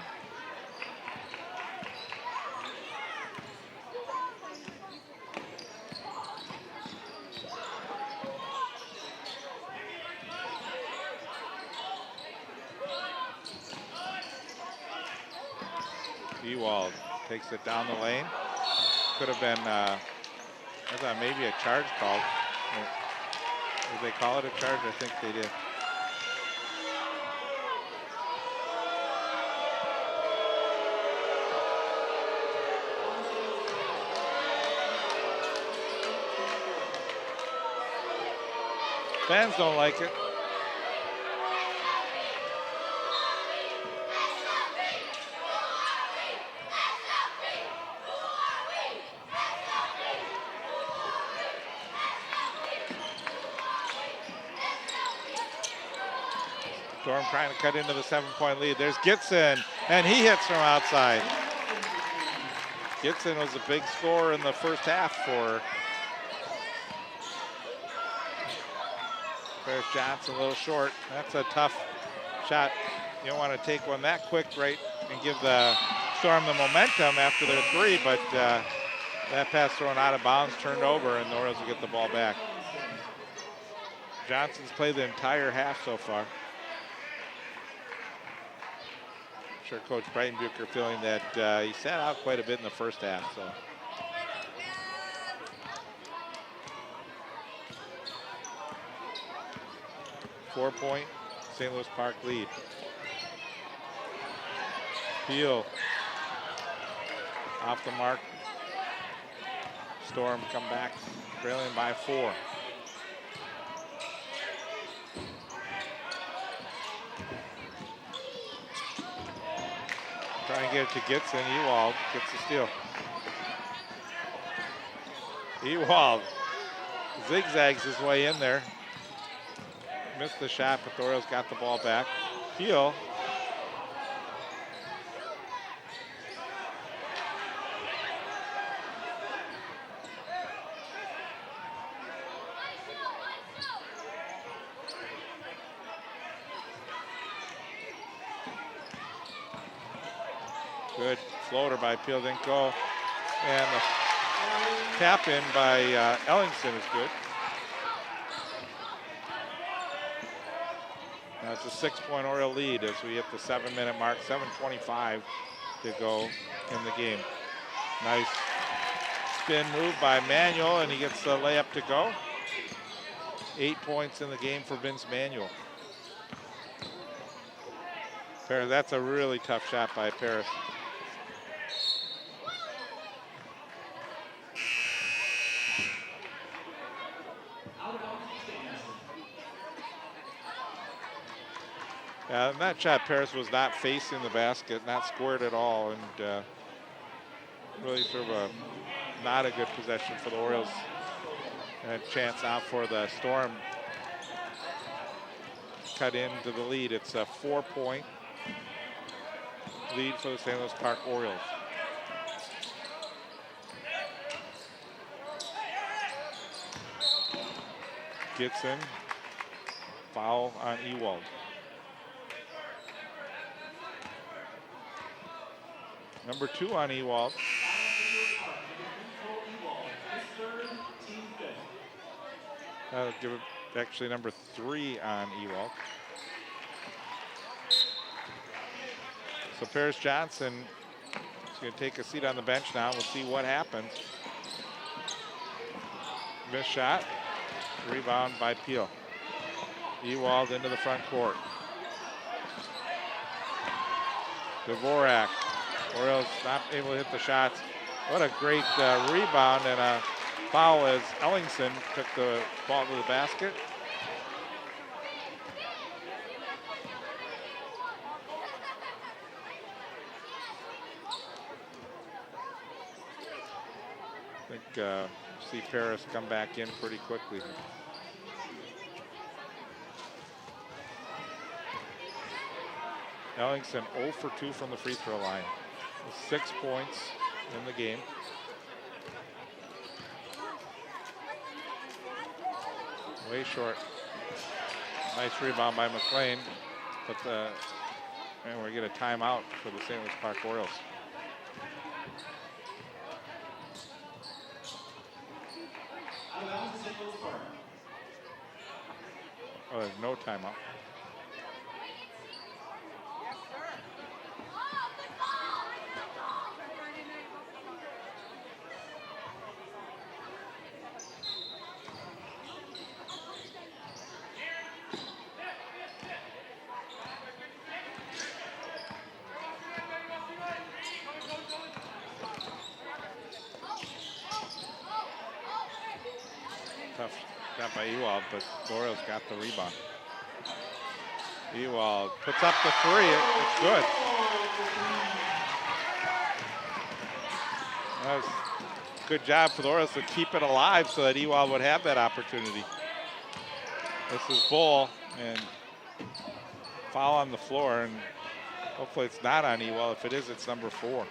Speaker 1: Ewald takes it down the lane. could have been, I thought maybe a charge called. Did they call it a charge? I think they did. Fans don't like it. Storm trying to cut into the 7-point lead. There's Gitson, and he hits from outside. Gitson was a big scorer in the first half for Paris Johnson, a little short. That's a tough shot. You don't want to take one that quick, right, and give the Storm the momentum after their three, but that pass thrown out of bounds, turned over, and the Orioles will get the ball back. Johnson's played the entire half so far. I'm sure Coach Breitenbucher feeling that he sat out quite a bit in the first half. So. Four-point St. Louis Park lead. Peel off the mark. Storm come back, trailing by 4. Trying to get it to Gitson. Ewald gets the steal. Ewald zigzags his way in there. Missed the shot, but the Orioles got the ball back. Peel. Good floater by Peel, didn't go. And the tap in by Ellingson is good. Now it's a 6-point Oriole lead as we hit the 7-minute mark, 7:25 to go in the game. Nice spin move by Manuel, and he gets the layup to go. 8 points in the game for Vince Manuel. Paris, that's a really tough shot by Paris. In that shot, Paris was not facing the basket, not squared at all, and really sort of not a good possession for the Orioles. And a chance out for the Storm. Cut into the lead. It's a 4-point lead for the St. Louis Park Orioles. Gitson, foul on Ewald. Number 2 on Ewald. That'll give it actually number 3 on Ewald. So Paris Johnson is going to take a seat on the bench now. We'll see what happens. Missed shot. Rebound by Peel. Ewald into the front court. Dvorak. Orioles not able to hit the shots. What a great rebound and a foul as Ellingson took the ball to the basket. I think see Paris come back in pretty quickly. Ellingson 0 for 2 from the free throw line. 6 points in the game. Way short. Nice rebound by McLean, but and we get a timeout for the St. Louis Park Orioles. Oh, there's no timeout. Tough shot by Ewald, but the Orioles got the rebound. Ewald puts up the three. It's good. That was a good job for the Orioles to keep it alive so that Ewald would have that opportunity. This is Bull, and foul on the floor, and hopefully it's not on Ewald. If it is, it's number 4.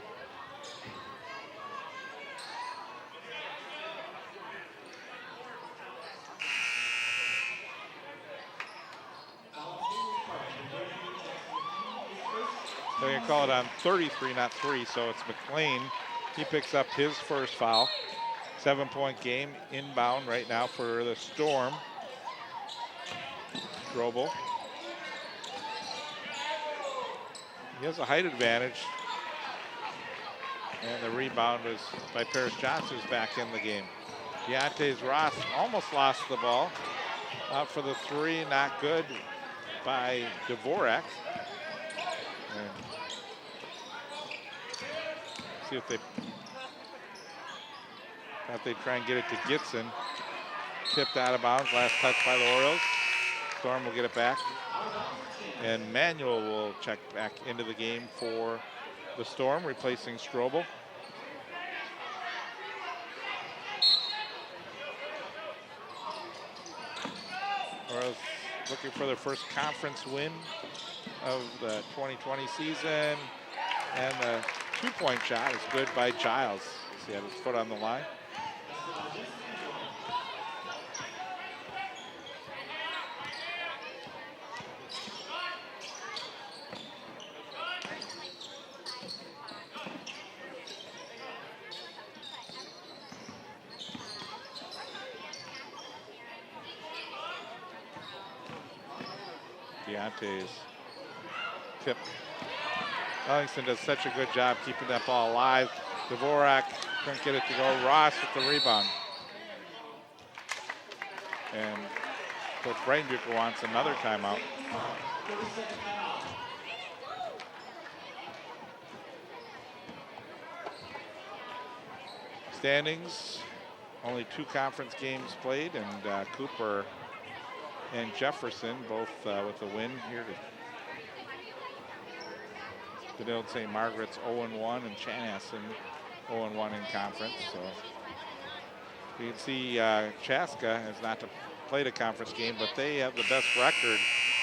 Speaker 1: So you call it on 33, not 3, so it's McLean. He picks up his first foul. 7-point game inbound right now for the Storm. Strobel. He has a height advantage. And the rebound was by Paris Johnson, who's back in the game. Deontay's Ross almost lost the ball. Out for the 3, not good by Dvorak. And see if they try and get it to Gitson. Tipped out of bounds, last touch by the Orioles. Storm will get it back. And Manuel will check back into the game for the Storm, replacing Strobel. Orioles looking for their first conference win of the 2020 season. And the 2-point shot is good by Giles. He had his foot on the line. Deontay's tip. Ellingson does such a good job keeping that ball alive. Dvorak couldn't get it to go. Ross with the rebound. And Coach Brainbucher wants another timeout. Standings, only 2 conference games played, and Cooper and Jefferson both with a win here. Benilde St. Margaret's 0-1 and Chanhassen 0-1 in conference. So you can see Chaska has not played a conference game, but they have the best record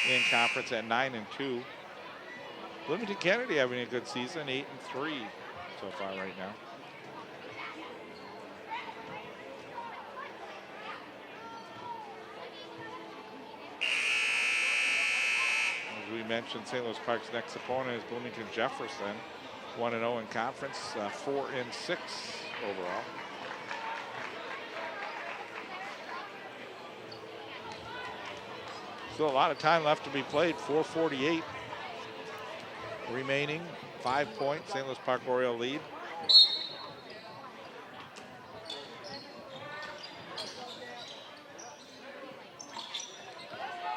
Speaker 1: in conference at 9-2. Bloomington Kennedy having a good season, 8-3 so far right now. We mentioned St. Louis Park's next opponent is Bloomington Jefferson, 1-0 in conference, 4-6 overall. Still a lot of time left to be played. 4:48 remaining. 5-point St. Louis Park Oriole lead.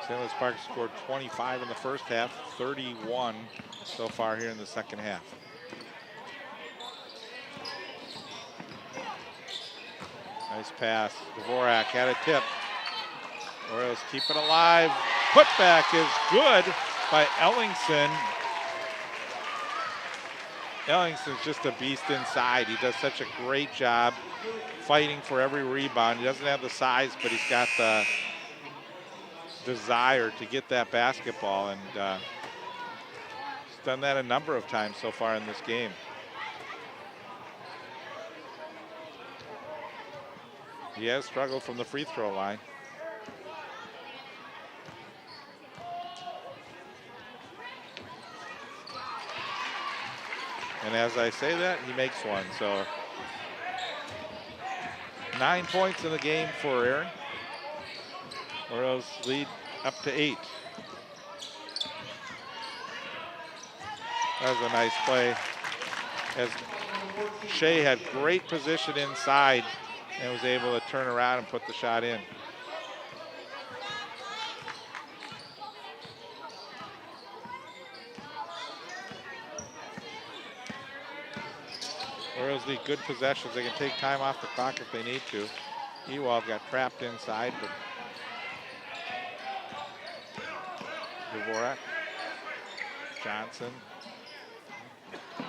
Speaker 1: St. Louis Park scored 25 in the first half, 31 so far here in the second half. Nice pass. Dvorak had a tip. Orioles keep it alive. Putback is good by Ellingson. Ellingson's just a beast inside. He does such a great job fighting for every rebound. He doesn't have the size, but he's got the desire to get that basketball, and he's done that a number of times so far in this game. He has struggled from the free throw line. And as I say that, he makes one. So 9 points in the game for Aaron. Orioles lead up to 8. That was a nice play, as Shea had great position inside and was able to turn around and put the shot in. Orioles need good possessions. They can take time off the clock if they need to. Ewald got trapped inside, but Dvorak, Johnson,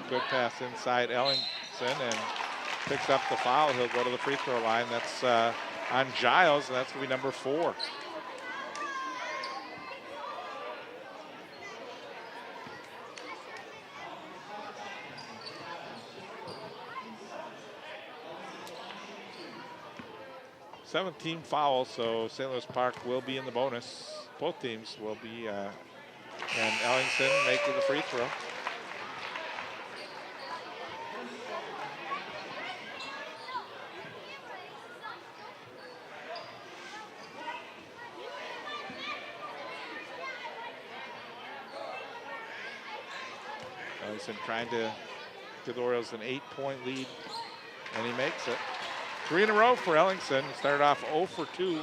Speaker 1: good pass inside Ellingson, and picks up the foul. He'll go to the free throw line. That's on Giles, and that's going to be number 4. Team fouls, so St. Louis Park will be in the bonus. Both teams will be, and Ellingson making the free throw. Ellingson trying to give the Orioles an 8-point lead, and he makes it. 3 in a row for Ellingson. He started off 0 for 2,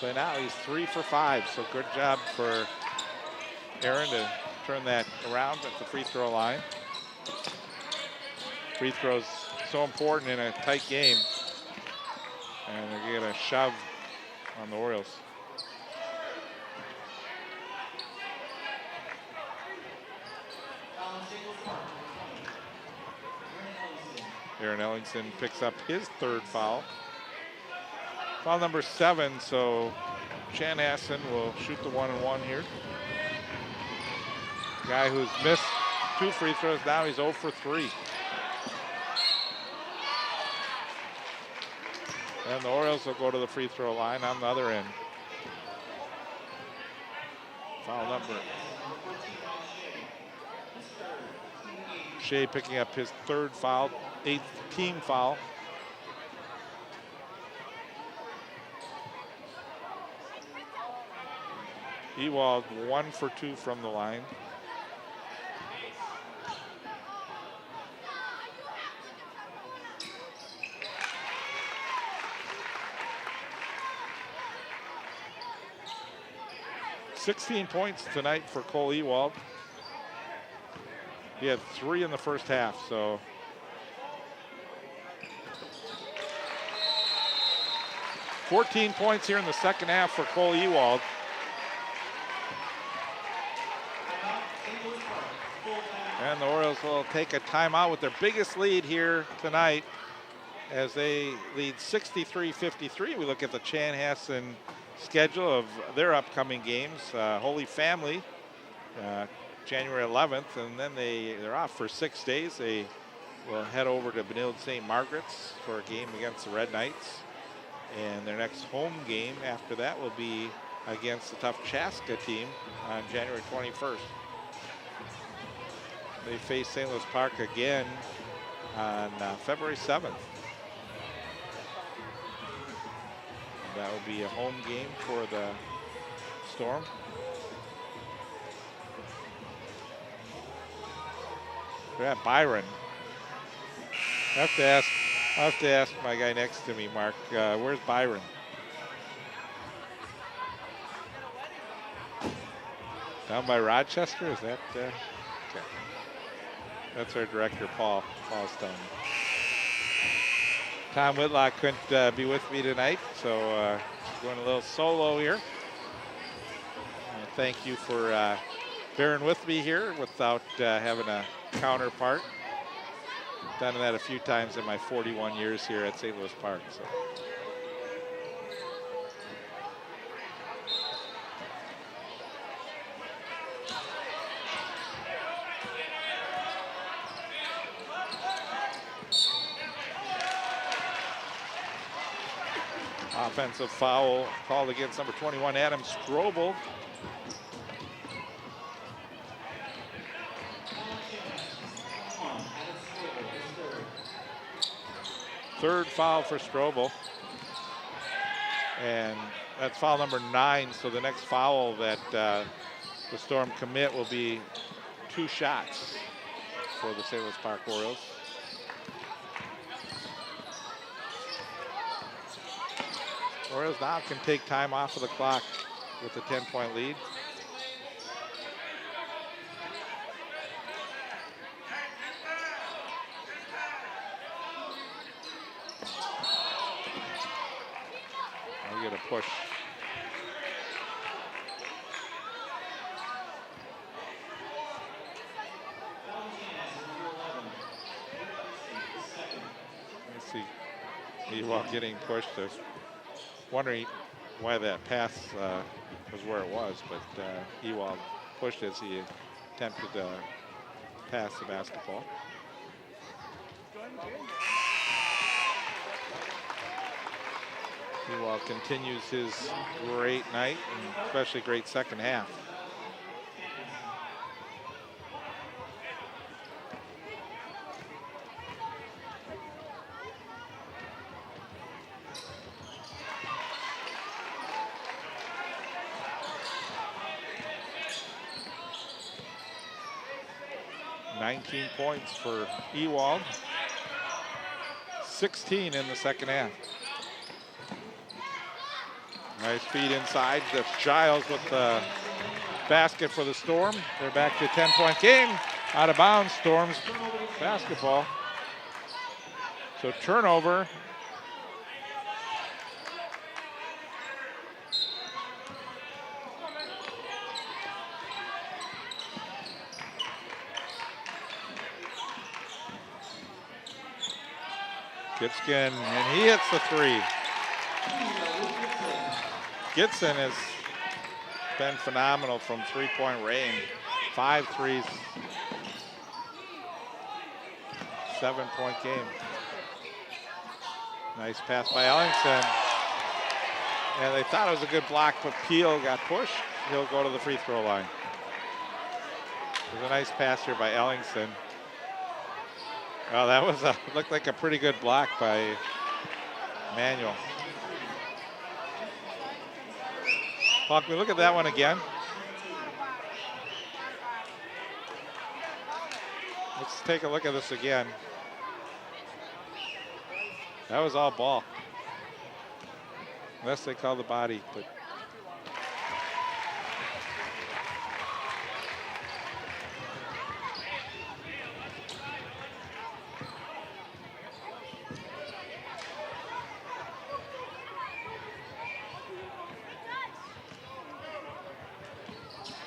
Speaker 1: but now he's 3 for 5. So good job for Aaron to turn that around at the free throw line. Free throws so important in a tight game, and they're getting a shove on the Orioles. Aaron Ellingson picks up his 3rd foul. Foul number 7, so Chanhassen will shoot the 1-and-1 here. Guy who's missed 2 free throws, now he's 0 for 3. And the Orioles will go to the free throw line on the other end. Foul number. Shea picking up his 3rd foul, 8th team foul. Ewald 1 for 2 from the line. $16 points tonight for Cole Ewald. He had 3 in the first half, so. $14 points here in the second half for Cole Ewald. And the Orioles will take a timeout with their biggest lead here tonight as they lead 63-53. We look at the Chanhassen schedule of their upcoming games. Holy Family, January 11th, and then they're off for 6 days. They will head over to Benilde St. Margaret's for a game against the Red Knights. And their next home game after that will be against the tough Chaska team on January 21st. They face St. Louis Park again on February 7th. That will be a home game for the Storm. We're at Byron. I have to ask my guy next to me, Mark, where's Byron? Down by Rochester, is that? Okay. That's our director, Paul's telling me. Tom Whitlock couldn't be with me tonight, so going a little solo here. Thank you for bearing with me here without having a counterpart. Done that a few times in my 41 years here at St. Louis Park. So. Offensive foul called against number 21, Adam Strobel. Third foul for Strobel. And that's foul number 9, so the next foul that the Storm commit will be 2 shots for the St. Louis Park Orioles. Orioles now can take time off of the clock with a 10-point lead. push. Let's see. Ewald getting pushed. I was wondering why that pass was where it was, but Ewald pushed as he attempted to pass the basketball. Ewald continues his great night, and especially great second half. Points for Ewald. 16 in the second half. Nice feed inside. That's Giles with the basket for the Storm. They're back to a 10-point game. Out of bounds, Storm's basketball. So turnover. Gitson, and he hits the three. Gitson has been phenomenal from three-point range. 5 threes. 7-point game. Nice pass by Ellingson. And they thought it was a good block, but Peel got pushed. He'll go to the free throw line. It was a nice pass here by Ellingson. Well, that was looked like a pretty good block by Manuel. Paul, can we look at that one again? Let's take a look at this again. That was all ball. Unless they call the body, but.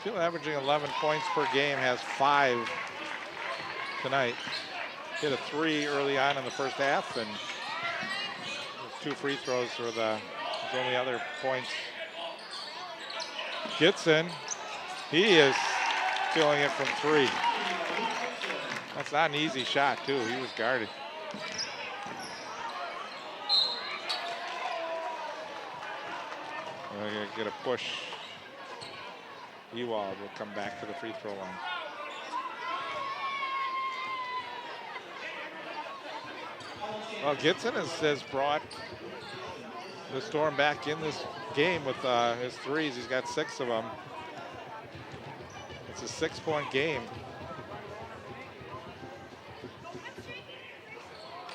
Speaker 1: Still averaging 11 points per game, has 5 tonight. Hit a 3 early on in the first half, and 2 free throws were the only other points. Gitson, he is filling it from 3. That's not an easy shot, too. He was guarded. We're going to get a push. Ewald will come back to the free throw line. Well, Gitson has brought the Storm back in this game with his threes. He's got 6 of them. It's a 6-point game.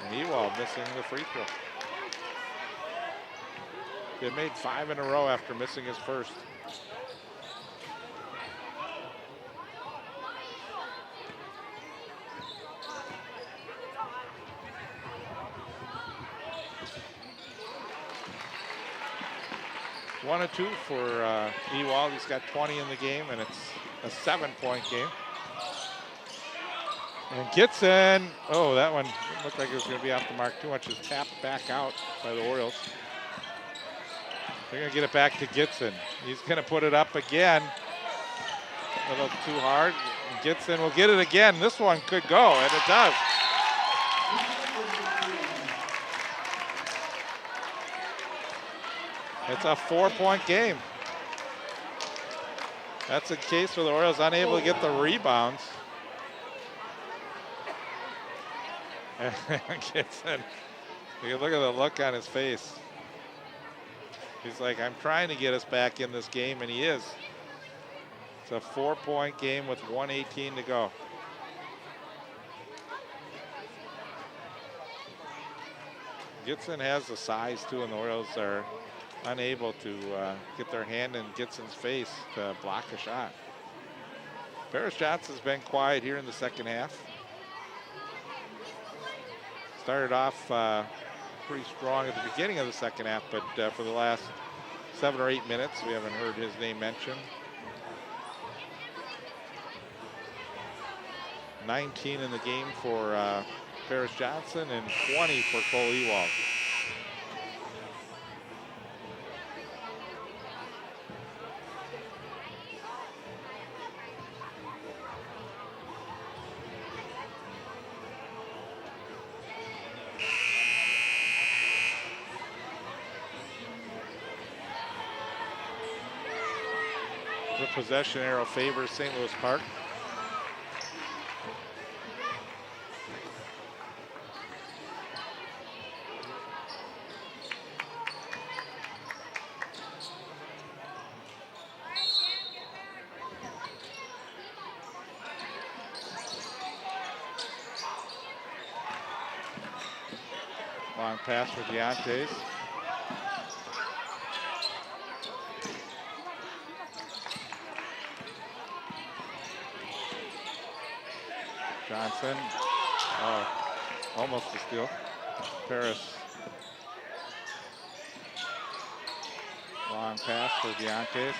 Speaker 1: And Ewald missing the free throw. He had made 5 in a row after missing his first. One or 2 for Ewald. He's got 20 in the game, and it's a 7-point game. And Gitson, oh, that one looked like it was going to be off the mark too much. Is tapped back out by the Orioles. They're going to get it back to Gitson. He's going to put it up again. A little too hard. And Gitson will get it again. This one could go, and it does. It's a 4-point game. That's a case where the Orioles unable to get the rebounds. Gitson, you can look at the look on his face. He's like, I'm trying to get us back in this game, and he is. It's a 4-point game with 1:18 to go. Gitson has the size too, and the Orioles are unable to get their hand in Gitson's face to block a shot. Paris Johnson's been quiet here in the second half. Started off pretty strong at the beginning of the second half, but for the last 7 or 8 minutes. We haven't heard his name mentioned. 19 in the game for Paris Johnson and 20 for Cole Ewald. The possession arrow favors St. Louis Park. Long pass for Deontay's. Johnson, almost a steal. Paris. Long pass for Deontay's.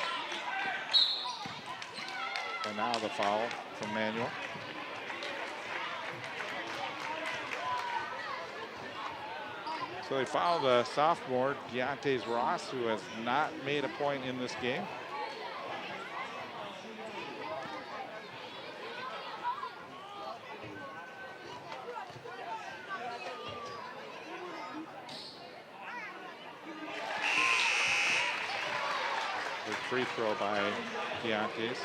Speaker 1: And now the foul from Manuel. So they fouled a sophomore, Deontay's Ross, who has not made a point in this game. Good free throw by Deontay's.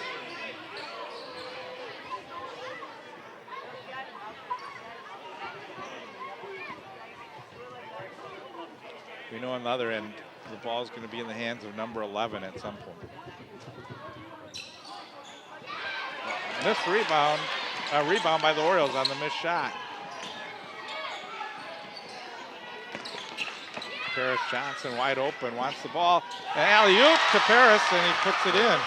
Speaker 1: We know on the other end, the ball is going to be in the hands of number 11 at some point. Missed rebound, rebound by the Orioles on the missed shot. Paris Johnson wide open, wants the ball. An alley-oop to Paris, and he puts it in.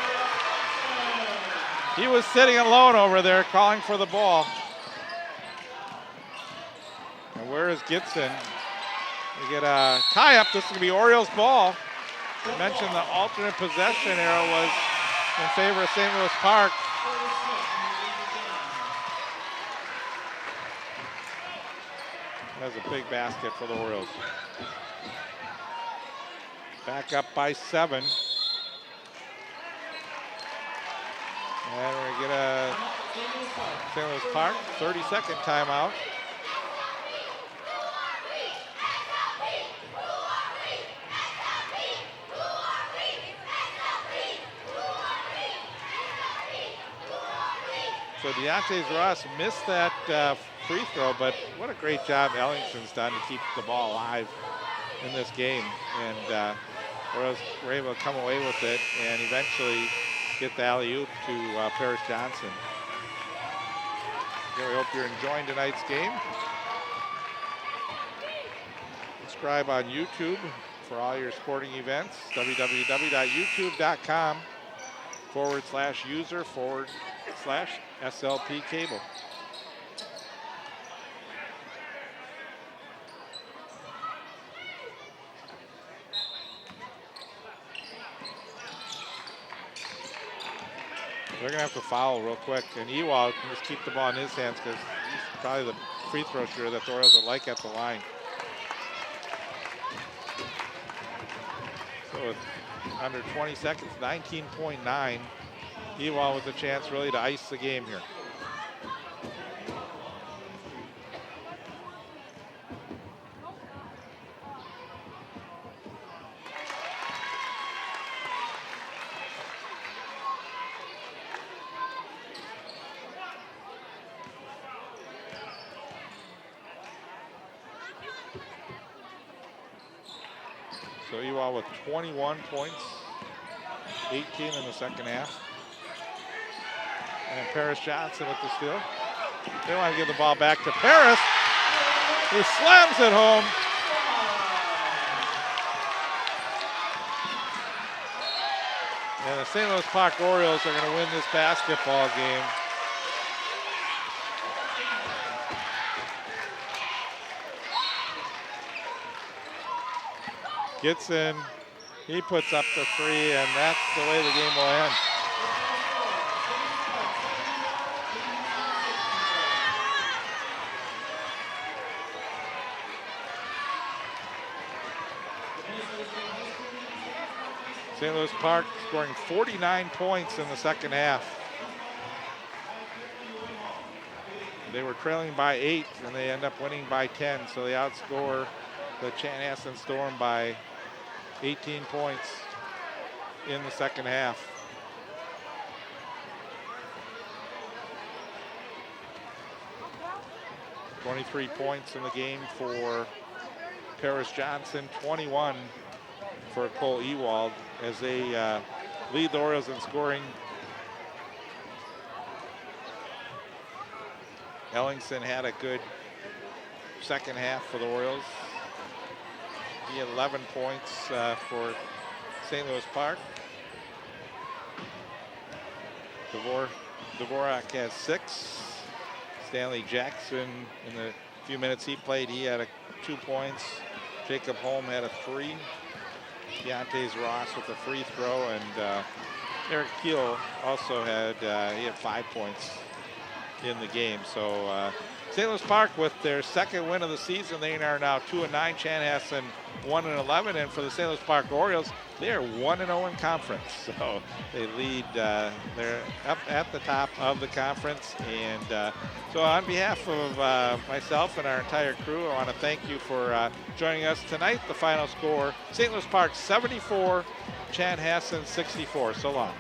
Speaker 1: He was sitting alone over there calling for the ball. And where is Gibson? We get a tie-up. This is going to be Orioles ball. I mentioned the alternate possession arrow was in favor of St. Louis Park. That's a big basket for the Orioles. Back up by 7. And we're going to get a St. Louis Park 30-second timeout. So Deontay's Ross missed that free throw, but what a great job Ellington's done to keep the ball alive in this game. And Orioles were able to come away with it and eventually get the alley-oop to Paris Johnson. So we hope you're enjoying tonight's game. Subscribe on YouTube for all your sporting events. www.youtube.com/user/SLP cable. They're going to have to foul real quick, and Ewald can just keep the ball in his hands because he's probably the free throw shooter that the Orioles would like at the line. So with under 20 seconds, 19.9. Ewald with a chance really to ice the game here. So Ewald with 21 points, 18 in the second half. And Paris Johnson with the steal. They want to give the ball back to Paris, who slams it home. And the St. Louis Park Orioles are going to win this basketball game. Gibson, He puts up the 3, and that's the way the game will end. St. Louis Park scoring 49 points in the second half. They were trailing by 8, and they end up winning by 10, so they outscore the Chanhassen Storm by 18 points in the second half. "23 points in the game for Paris Johnson, 21 for Cole Ewald as they lead the Orioles in scoring. Ellingson had a good second half for the Orioles. He had 11 points for St. Louis Park. Dvorak has 6. Stanley Jackson, in the few minutes he played, he had 2 points. Jacob Holm had a 3. Deontay Ross with a free throw, and Eric Keel also had 5 points in the game. So St. Louis Park with their second win of the season. They are now 2-9. Chanhassen 1-11, and for the St. Louis Park Orioles, they are 1-0 in conference. So they lead. They're up at the top of the conference, and so on behalf of myself and our entire crew, I want to thank you for joining us tonight. The final score: St. Louis Park 74, Chanhassen 64. So long.